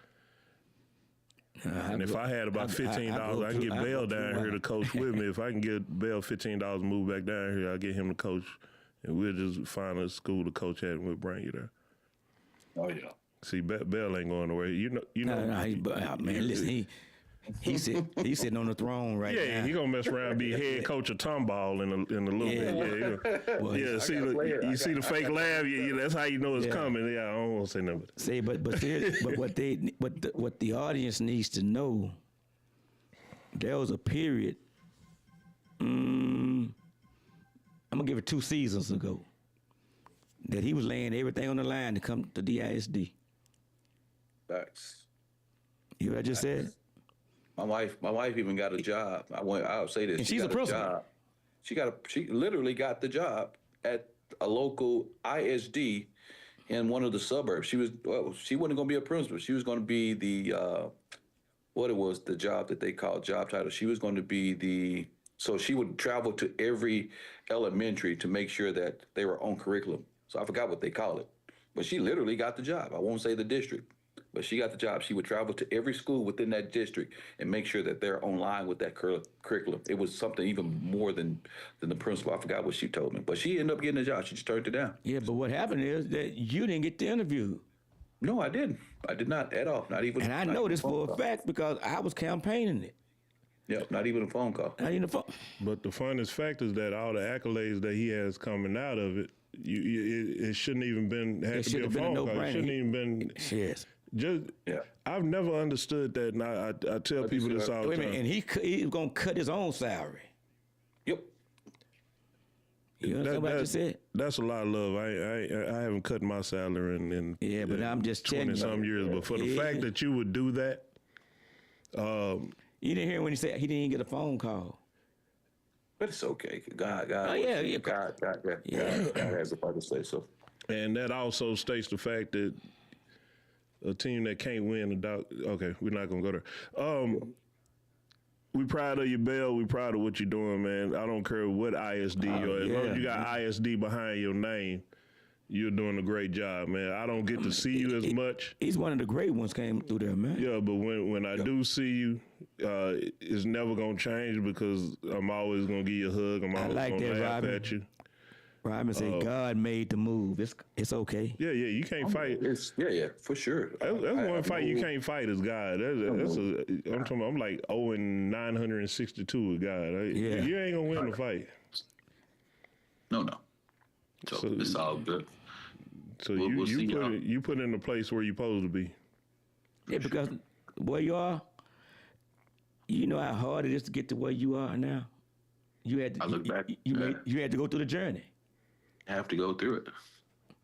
And if I had about $15, I can get Bell down here to coach with me. If I can get Bell $15 to move back down here, I'll get him to coach, and we'll just find a school to coach at, and we'll bring you there. Oh, yeah. See, Bell ain't going nowhere. You know. Man, listen, he's sitting on the throne right now. Yeah, he gonna mess around and be head coach of Tomball in a little bit. Yeah, Well, you see the fake laugh. That's how you know it's coming. Yeah, I don't want to say nothing. See, but what the audience needs to know, there was a period. I'm gonna give it 2 seasons ago that he was laying everything on the line to come to DISD. Facts. You know what I just said? My wife even got a job. I'll say this. And she's a principal. She literally got the job at a local ISD in one of the suburbs. She wasn't going to be a principal. She was going to be the the job that they called job title. She was going to be so she would travel to every elementary to make sure that they were on curriculum. So I forgot what they call it, but she literally got the job. I won't say the district, but she got the job. She would travel to every school within that district and make sure that they're online with that curriculum. It was something even more than the principal. I forgot what she told me, but she ended up getting a job. She just turned it down. Yeah, but what happened is that you didn't get the interview. No, I didn't. I did not at all. Not even. And I know this for a fact because I was campaigning it. Yeah, not even a phone call. Not even a phone. But the funnest fact is that all the accolades that he has coming out of it, it shouldn't even had to be a phone call. It shouldn't even been. Yes. I've never understood that, and I tell people this all the time. And he was gonna cut his own salary. Yep. You understand what I just said? That's a lot of love. I haven't cut my salary in but I'm just telling you. 20-some years. But for the fact that you would do that, you didn't hear when he said he didn't even get a phone call. But it's okay. God God has the power to say so. And that also states the fact that a team that can't win okay, we're not gonna go there. We proud of you, Bell. We proud of what you're doing, man. I don't care what ISD you're. As long as you got ISD behind your name, you're doing a great job, man. I don't get to see you as much. He's one of the great ones came through there, man. Yeah, but when I do see you, it's never gonna change because I'm always gonna give you a hug. I'm always gonna laugh at you. Robin said, God made the move. It's okay. Yeah, you can't fight. For sure. That's one fight you can't fight is God. I'm talking about, I'm like 0-962 with God. You ain't gonna win the fight. No. So it's all good. So you put in the place where you're supposed to be. Yeah, because where you are, you know how hard it is to get to where you are now. You had to. I look back. You had to go through the journey. Have to go through it.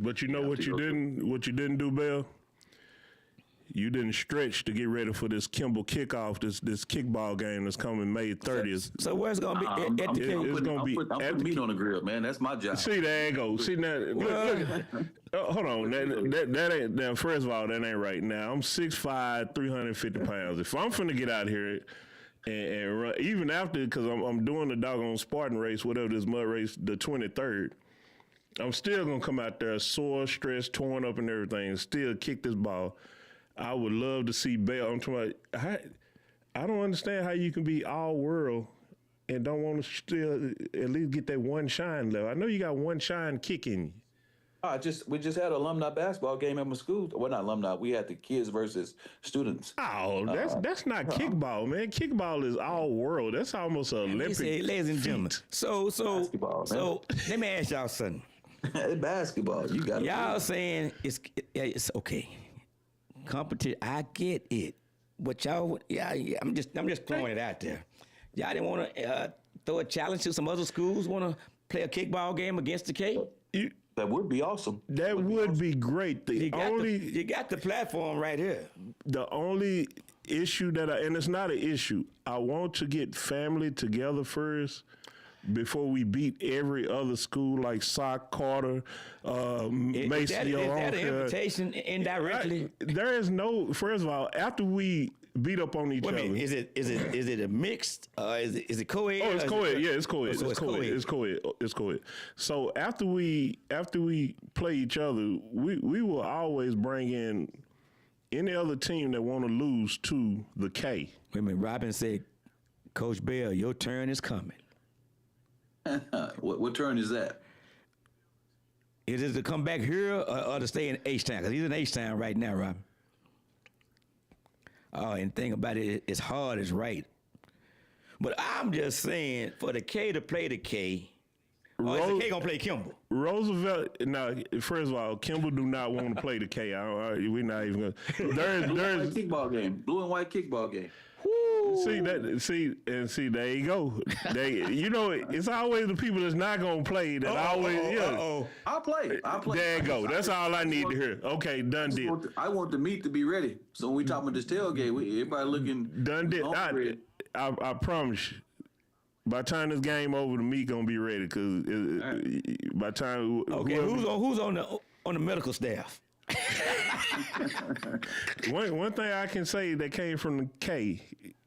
But you know what you didn't do, Bell? you didn't stretch to get ready for this Kimball kickoff, this kickball game that's coming May 30th. So where's it gonna be? I'm putting meat the on the grill, man. That's my job. See, there you go. See now, look. Hold on. That ain't. Now, first of all, that ain't right. Now I'm 6'5", 350 pounds. If I'm finna get out here and run, even after, because I'm doing the doggone Spartan race, whatever this mud race, the 23rd. I'm still gonna come out there sore, stressed, torn up, and everything, and still kick this ball. I would love to see Bell. I'm talking about. I don't understand how you can be all world and don't want to still at least get that one shine level. I know you got one shine kick in you. We just had an alumni basketball game at my school. Well, not alumni. We had the kids versus students. Oh, that's not kickball, man. Kickball is all world. That's almost an Olympic. Ladies and gentlemen. So Basketball, let me ask y'all something. Basketball, you got Y'all saying it's okay. Competition, I get it. But y'all, I'm just throwing it out there. Y'all didn't want to throw a challenge to some other schools? Want to play a kickball game against the K? That would be awesome. That would be great. You got the platform right here. The only issue and it's not an issue, I want to get family together first before we beat every other school like Sock, Carter, Mason. Is that an invitation indirectly? There is no. First of all, after we beat up on each other, is it a mixed? Is it co-ed? Oh, it's co-ed. Yeah, it's co-ed. So It's co-ed. So after we play each other, we will always bring in any other team that want to lose to the K. Wait a minute. Robin said, Coach Bell, your turn is coming. What turn is that? Is it to come back here or to stay in H-Town? Because he's in H-Town right now, Robin. Oh, and the thing about it, it's hard as right. But I'm just saying, for the K to play the K, or is the K going to play Kimball? Roosevelt, now, first of all, Kimball do not want to play the K. We're not even going to. There's kickball game. Blue and white kickball game. See, there you go. It's always the people that's not gonna play that I'll play. There you go. That's all I need to hear. Okay, done deal. I want the meat to be ready. So when we talking about this tailgate, everybody looking done deal. I promise you. By the time this game over, the meat gonna be ready. Cause by the time who's on the medical staff? One thing I can say that came from the K,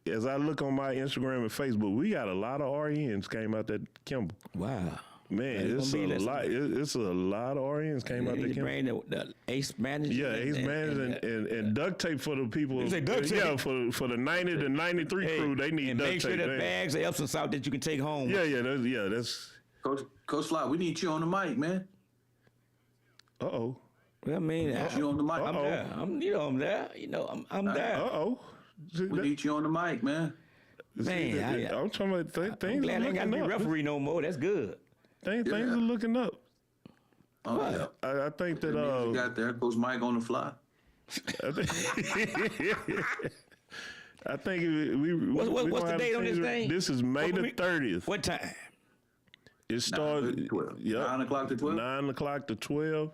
as I look on my Instagram and Facebook, we got a lot of RNs came out that Kimball. Wow. Man, it's a lot. It's a lot of RNs came out that Kimball. Bring the ace manager. Yeah, ace manager and duct tape for the people. You say duct tape? Yeah, for the 90 to 93 crew, they need and duct make tape. sure the bags are Epsom salt that you can take home. Yeah, that's. Coach Fly, we need you on the mic, man. Uh-oh. Well, I mean, you on the mic. I'm there. I'm there. I'm there. Uh-oh. We need you on the mic, man. Man, I'm talking about things. I'm glad I ain't got to be referee no more. That's good. Things are looking up. Oh, yeah. I think that you got there, Coach Mike on the fly. I think what's the date on this thing? This is May the 30th. What time? It started 9 o'clock to 12. 9 o'clock to 12.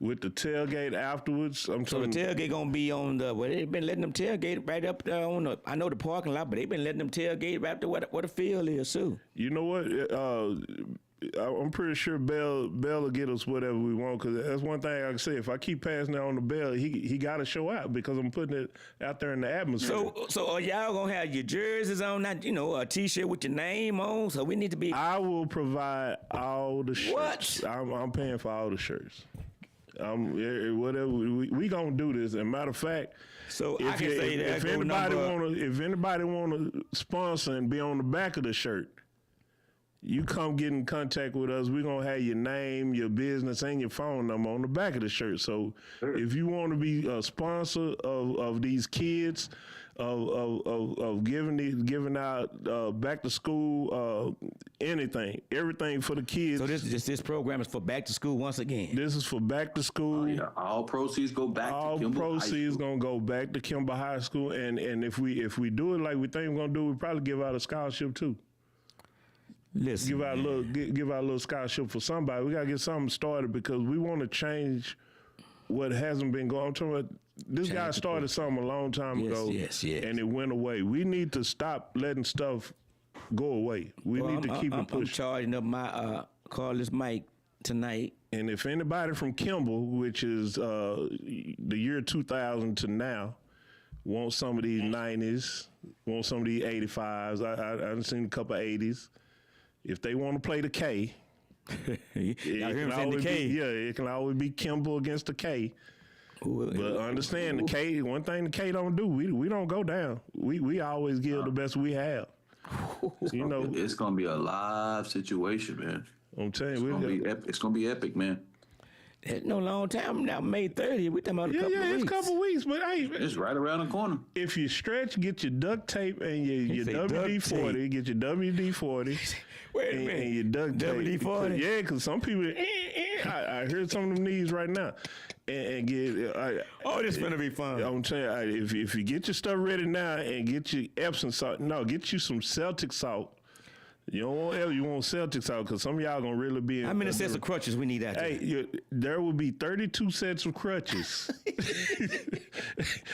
With the tailgate afterwards. So the tailgate gonna be on the. Well, they've been letting them tailgate right up there on the. I know the parking lot, but they've been letting them tailgate right up to where the field is too. You know what? I'm pretty sure Bell will get us whatever we want, because that's one thing I can say. If I keep passing it on the Bell, he got to show out, because I'm putting it out there in the atmosphere. So are y'all gonna have your jerseys on? Not a T-shirt with your name on. So we need to be. I will provide all the shirts. What? I'm paying for all the shirts. Whatever we gonna do this. And matter of fact, so I can say that if anybody wanna sponsor and be on the back of the shirt, you come get in contact with us. We're gonna have your name, your business, and your phone number on the back of the shirt. So if you want to be a sponsor of these kids, of giving out back to school, everything for the kids. So this program is for back to school once again. This is for back to school. All proceeds go back to Kimball High School. All proceeds gonna go back to Kimball High School, and if we do it like we think we're gonna do, we probably give out a scholarship too. Listen, give out a little scholarship for somebody. We gotta get something started, because we want to change what hasn't been going. I'm talking about this guy started something a long time ago, yes. and it went away. We need to stop letting stuff go away. We need to keep it I'm pushing. charging up my cordless mic tonight. And if anybody from Kimball, which is the year 2000 to now, want some of these 90s, want some of these 85s, I've seen a couple of 80s. If they want to play the K, Y'all hear him saying the K? it can always be Kimball against the K. But understand the K, one thing the K don't do, we don't go down. We always give the best we have. You know, It's gonna be a live situation, man. I'm telling you, It's gonna be epic, man. It's no long time now. May 30th. We talking about a couple of it's weeks. a couple of weeks, but hey, It's right around the corner. if you stretch, get your duct tape and your say duct WD-40, tape. get your WD-40 Wait a and minute. your duct tape. WD-40? Yeah, because some people, I heard some of them needs right now. And get, This finna be fun. I'm telling you, if you get your stuff ready now and get your Epsom salt, get you some Celtic salt. You don't want you want Celtic salt because some of y'all gonna really be. How many sets of crutches we need out there? Hey, there will be 32 sets of crutches.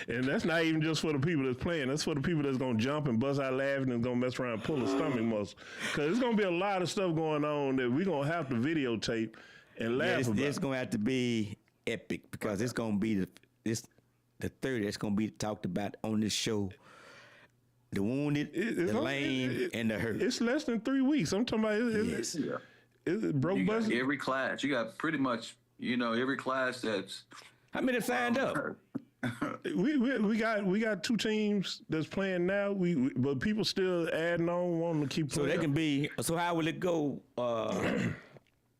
And that's not even just for the people that's playing. That's for the people that's going to jump and bust out laughing and going to mess around and pull a stomach muscle. Because there's going to be a lot of stuff going on that we're going to have to videotape and laugh about. It's going to have to be epic because it's going to be the 30th. It's going to be talked about on this show. The wounded, the lame, and the hurt. It's less than 3 weeks. I'm talking about it broke You got bust. every class. You got pretty much, every class that's. How many signed up? We got 2 teams that's playing now. But people still adding on, wanting to keep So playing. they can be. So how will it go?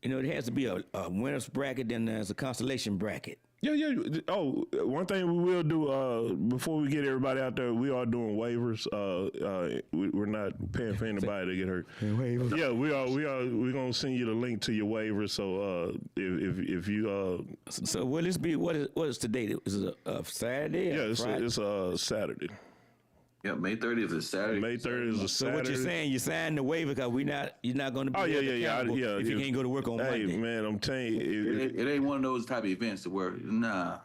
It has to be a winners bracket, then there's a constellation bracket. Yeah. Oh, one thing we will do before we get everybody out there, we are doing waivers. We're not paying for anybody to get hurt. Waivers. Yeah, we are. We're gonna send you the link to your waiver. So if you So will this be what is today? Is it a Saturday? yeah, or Friday? it's Saturday. Yeah, May 30th is Saturday. May 30th is a So Saturday. what you're saying? You signed the waiver because you're not going to be. Oh yeah. If you can't go to work on hey, Monday. man, I'm telling you, It ain't one of those type of events to where nah,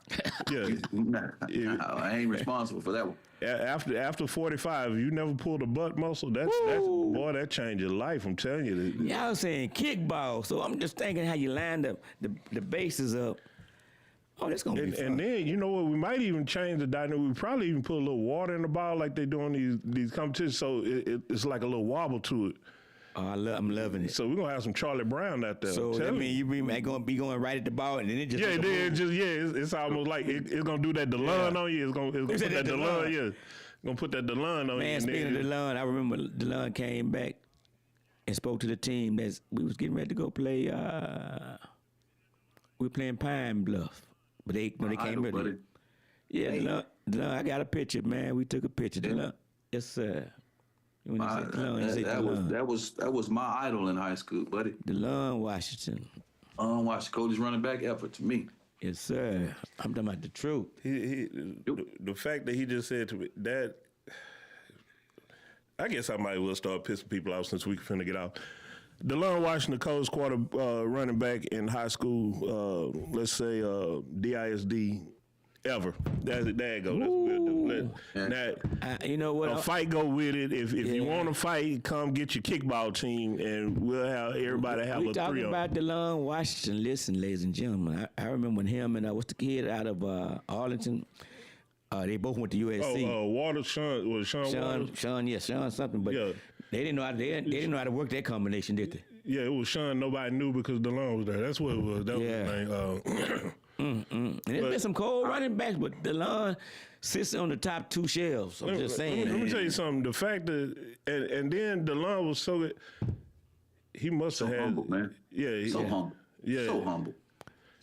I ain't responsible for that one. after 45, if you never pulled a butt muscle, that's boy, that changed your life. I'm telling you. Y'all saying kickball, so I'm just thinking how you lined up the bases up. Oh, that's gonna be fun. And then you know what? We might even change the dynamic. We probably even put a little water in the ball like they do on these competitions, so it's like a little wobble to it. Oh, I'm loving it. So we're gonna have some Charlie Brown out there. So that means you gonna be going right at the ball, and then it just it's almost like it's gonna do that DeLon on you. It's gonna put that DeLon, gonna put that DeLon on you. Man, speaking of DeLon, I remember DeLon came back and spoke to the team that we was getting ready to go play. We were playing Pine Bluff, but they came ready. Yeah, DeLon, I got a picture, man. We took a picture. DeLon, yes sir. When you say DeLon, you say DeLon. That was my idol in high school, buddy. DeLon Washington. Watch Cody's running back effort to me. Yes, sir. I'm talking about the truth. The fact that he just said to me that, I guess I might well start pissing people off since we finna get out. DeLon Washington, coach, quarter running back in high school, let's say DISD ever. There you go. That's what we'll do. You know what? A fight go with it. If you want to fight, come get your kickball team, and we'll have everybody have we a talking 3 about DeLon Washington. Listen, ladies and gentlemen, I remember when him and what's the kid out of Arlington? They both went to USC. Sean something. But Yeah. they didn't know how they didn't know how to work that combination, did they? Yeah, it was Sean. Nobody knew because DeLon was there. That's what it was. That was the thing. And there's been some cold running backs, but DeLon sits on the top 2 shelves. I'm just saying. Let me tell you something. The fact that and then DeLon was so good. He must have had humble, man. Yeah, So humble. Yeah, So humble.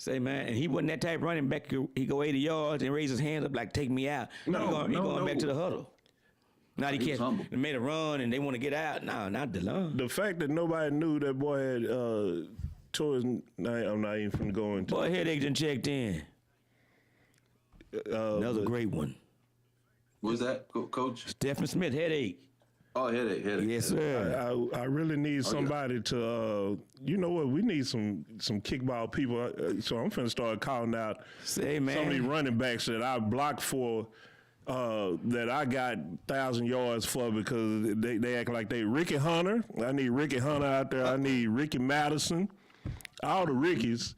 Say, man, and he wasn't that type of running back. He go 80 yards and raise his hands up like, take me out. He going back to the huddle. Now he was humble. made a run and they want to get out. No, not DeLon. The fact that nobody knew that boy had tore his. I'm not even finna go into. Boy, headache done checked in. Another great one. What was that, Coach? Stephen Smith, headache. Oh, headache. Yes, sir. I really need somebody to, you know what? We need some kickball people. So I'm finna start calling out Say, man. some of these running backs that I blocked for, that I got 1,000 yards for because they act like they Ricky Hunter. I need Ricky Hunter out there. I need Ricky Madison. All the Rickies.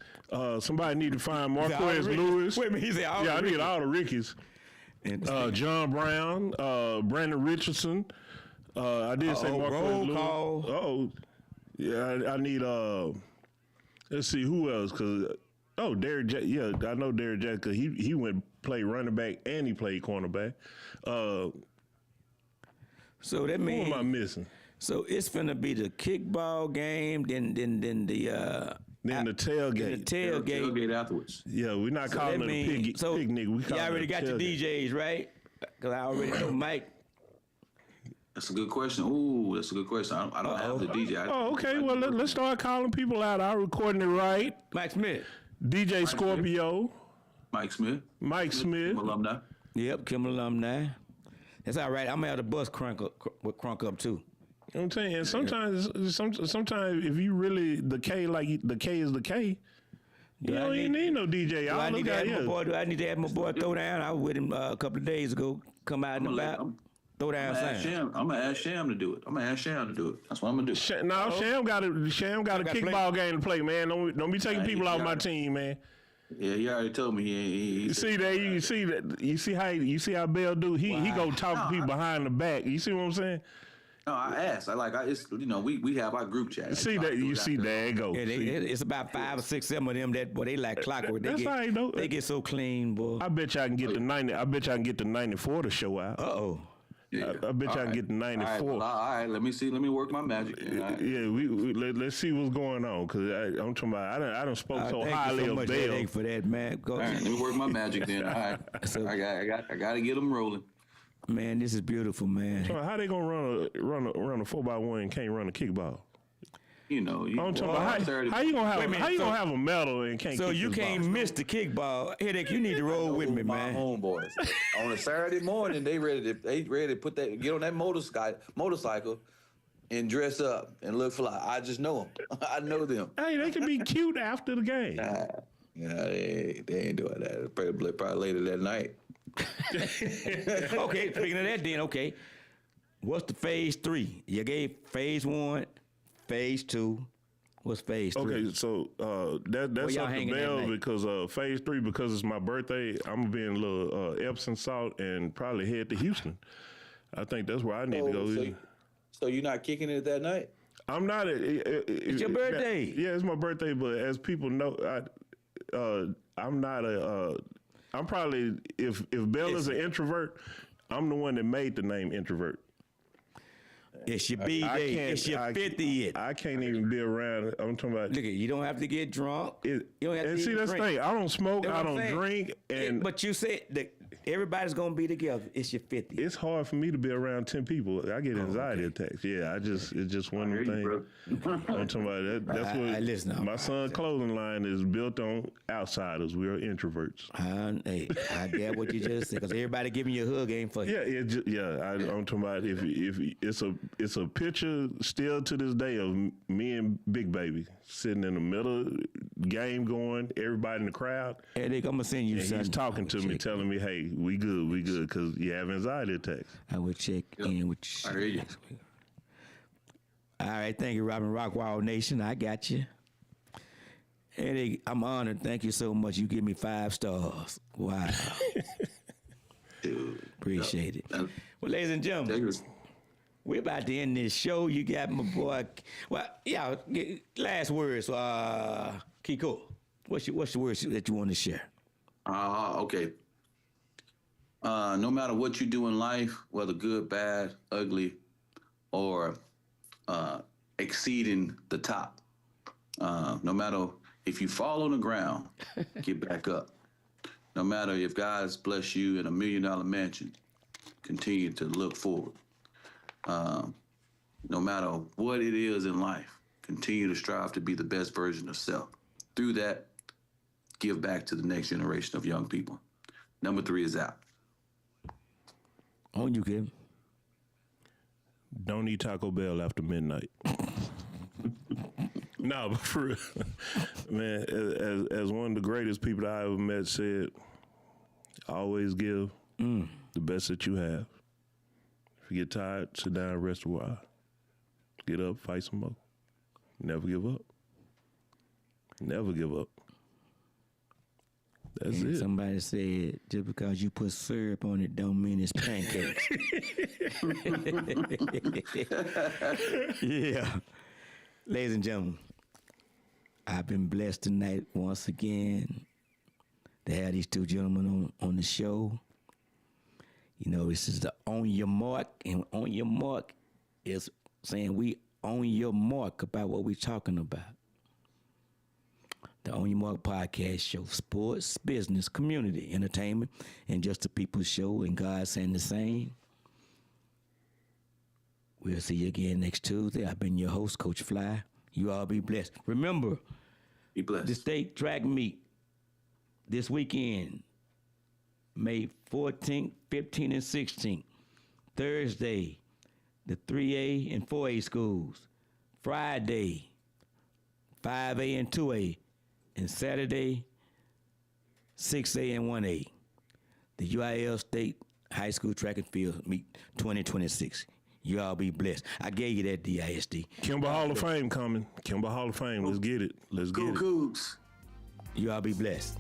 Somebody need to find Marquez Lewis. Wait a minute, he said all the I need Rickies. all the Rickies. John Brown, Brandon Richardson. I did say Marquez roll Lewis. call. Oh, yeah. I need. Let's see who else. Derrick. Yeah, I know Derrick Jackson. Cause he went play running back and he played cornerback. So that Who means am I missing? so it's finna be the kickball game, then the Then the tailgate. Tailgate afterwards. Yeah, we're not So calling that it a means- picnic. We call you it already a got your tailgate. DJs, right? Because I already know Mike. That's a good question. Ooh, that's a good question. I don't have the DJ. Oh, okay. Well, let's start calling people out. I'm recording it right. Mike Smith. DJ Scorpio, Mike Smith, Mike Smith. alumni. Yep, Kim alumni. That's all right. I'm gonna have the bus crunk up too. You know what I'm saying? And sometimes if you really the K is the K, you don't even need no DJ. Do I need to have my boy throw down? I was with him a couple of days ago. Come out and about. Throw down sound. I'm gonna ask Sham to do it. That's what I'm gonna do. Sham got a kickball game to play, man. Don't be taking people off my team, man. Yeah, he already told me. You see that? You see how Bell do? He go talk to people behind the back. You see what I'm saying? No, I asked. It's we have our group chat. See that? You see there it go. Yeah, it's about 5 or 6, 7 of them that boy they like clockwork. That's all right, though. They get so clean, boy. I bet you I can get the 90. I bet you I can get the 94 to show out. Uh-oh. Yeah. I bet you I can get the 94. All right, let me see. Let me work my magic. All right. Yeah, let's see what's going on because I'm talking about I don't spoke so Thank highly you so of much, Bell. Headache, for that, man. Go, All right, let me work my magic then. All right, I got to get them rolling. man, this is beautiful, man. So how they gonna run a 4x1 and can't run a kickball? I'm talking about how you gonna have Wait a minute, gonna have a medal and can't? So kick you this can't ball? miss the kickball. Headache, you need to roll with me, My man. homeboys on a Saturday morning, they ready to get on that motorcycle and dress up and look fly. I just know them. I know them. Hey, they can be cute after the game. Yeah, they ain't doing that. Probably later that night. Okay, speaking of that, then okay, what's the phase 3? You gave phase 1, phase 2. What's phase 3? Okay, so that's y'all up to hanging that Bell night? because phase 3 because it's my birthday. I'm gonna be in a little Epsom salt and probably head to Houston. I think that's where I need to go. So you're not kicking it that night? I'm not. It's your birthday. Yeah, it's my birthday. But as people know, I'm not a. I'm probably if Bell is an introvert, I'm the one that made the name introvert. It's your B-Day. It's your 50th. I can't even be around. I'm talking about. Look, you don't have to get drunk. You don't have to see, even that's the drink. thing. I don't smoke. That's I what I'm don't saying. drink. And But you said that everybody's gonna be together. It's your 50th. it's hard for me to be around 10 people. I get anxiety attacks. Yeah, it's just one of the things. I'm talking about that's what listen, my son's clothing line is built on outsiders. We are introverts. Hey, I get what you just said because everybody giving you a hug ain't for you. I'm talking about if it's a picture still to this day of me and Big Baby sitting in the middle, game going, everybody in the crowd. Hey, I'm gonna send you And something. he's talking to me, telling me, "Hey, we good, because you have anxiety attacks." I will check in with you. I hear you. next week. All right, thank you, Robin Rockwall Nation. I got you. Eddie, I'm honored. Thank you so much. You give me 5 stars. Wow. Dude, Appreciate it. that- Well, ladies and gentlemen, we're about to end this show. You got my boy. Well, yeah. Last words, Kiko. What's the words that you want to share? Okay. No matter what you do in life, whether good, bad, ugly, or exceeding the top, no matter if you fall on the ground, get back up. No matter if God's blessed you in $1 million mansion, continue to look forward. No matter what it is in life, continue to strive to be the best version of self. Through that, give back to the next generation of young people. Number 3 is out. On you, Kevin. Don't eat Taco Bell after midnight. No, but for real, man, as one of the greatest people that I ever met said, always give the best that you have. If you get tired, sit down and rest a while. Get up, fight some more. Never give up. Never give up. That's and it. Somebody said, just because you put syrup on it don't mean it's pancakes. Yeah. Ladies and gentlemen, I've been blessed tonight once again to have these two gentlemen on the show. You know, this is the On Your Mark, and On Your Mark is saying we on your mark about what we're talking about. The On Your Mark podcast show, sports, business, community, entertainment, and just the people's show, and God saying the same. We'll see you again next Tuesday. I've been your host, Coach Fly. You all be blessed. Remember, Be blessed. the state track meet this weekend, May 14th, 15th, and 16th. Thursday, the 3A and 4A schools. Friday, 5A and 2A. And Saturday, 6A and 1A. The UIL State High School Track and Field meet 2026. You all be blessed. I gave you that, DISD. Kimber Hall of Fame coming. Kimber Hall of Fame. Let's get it. Let's get it. Cougs. You all be blessed.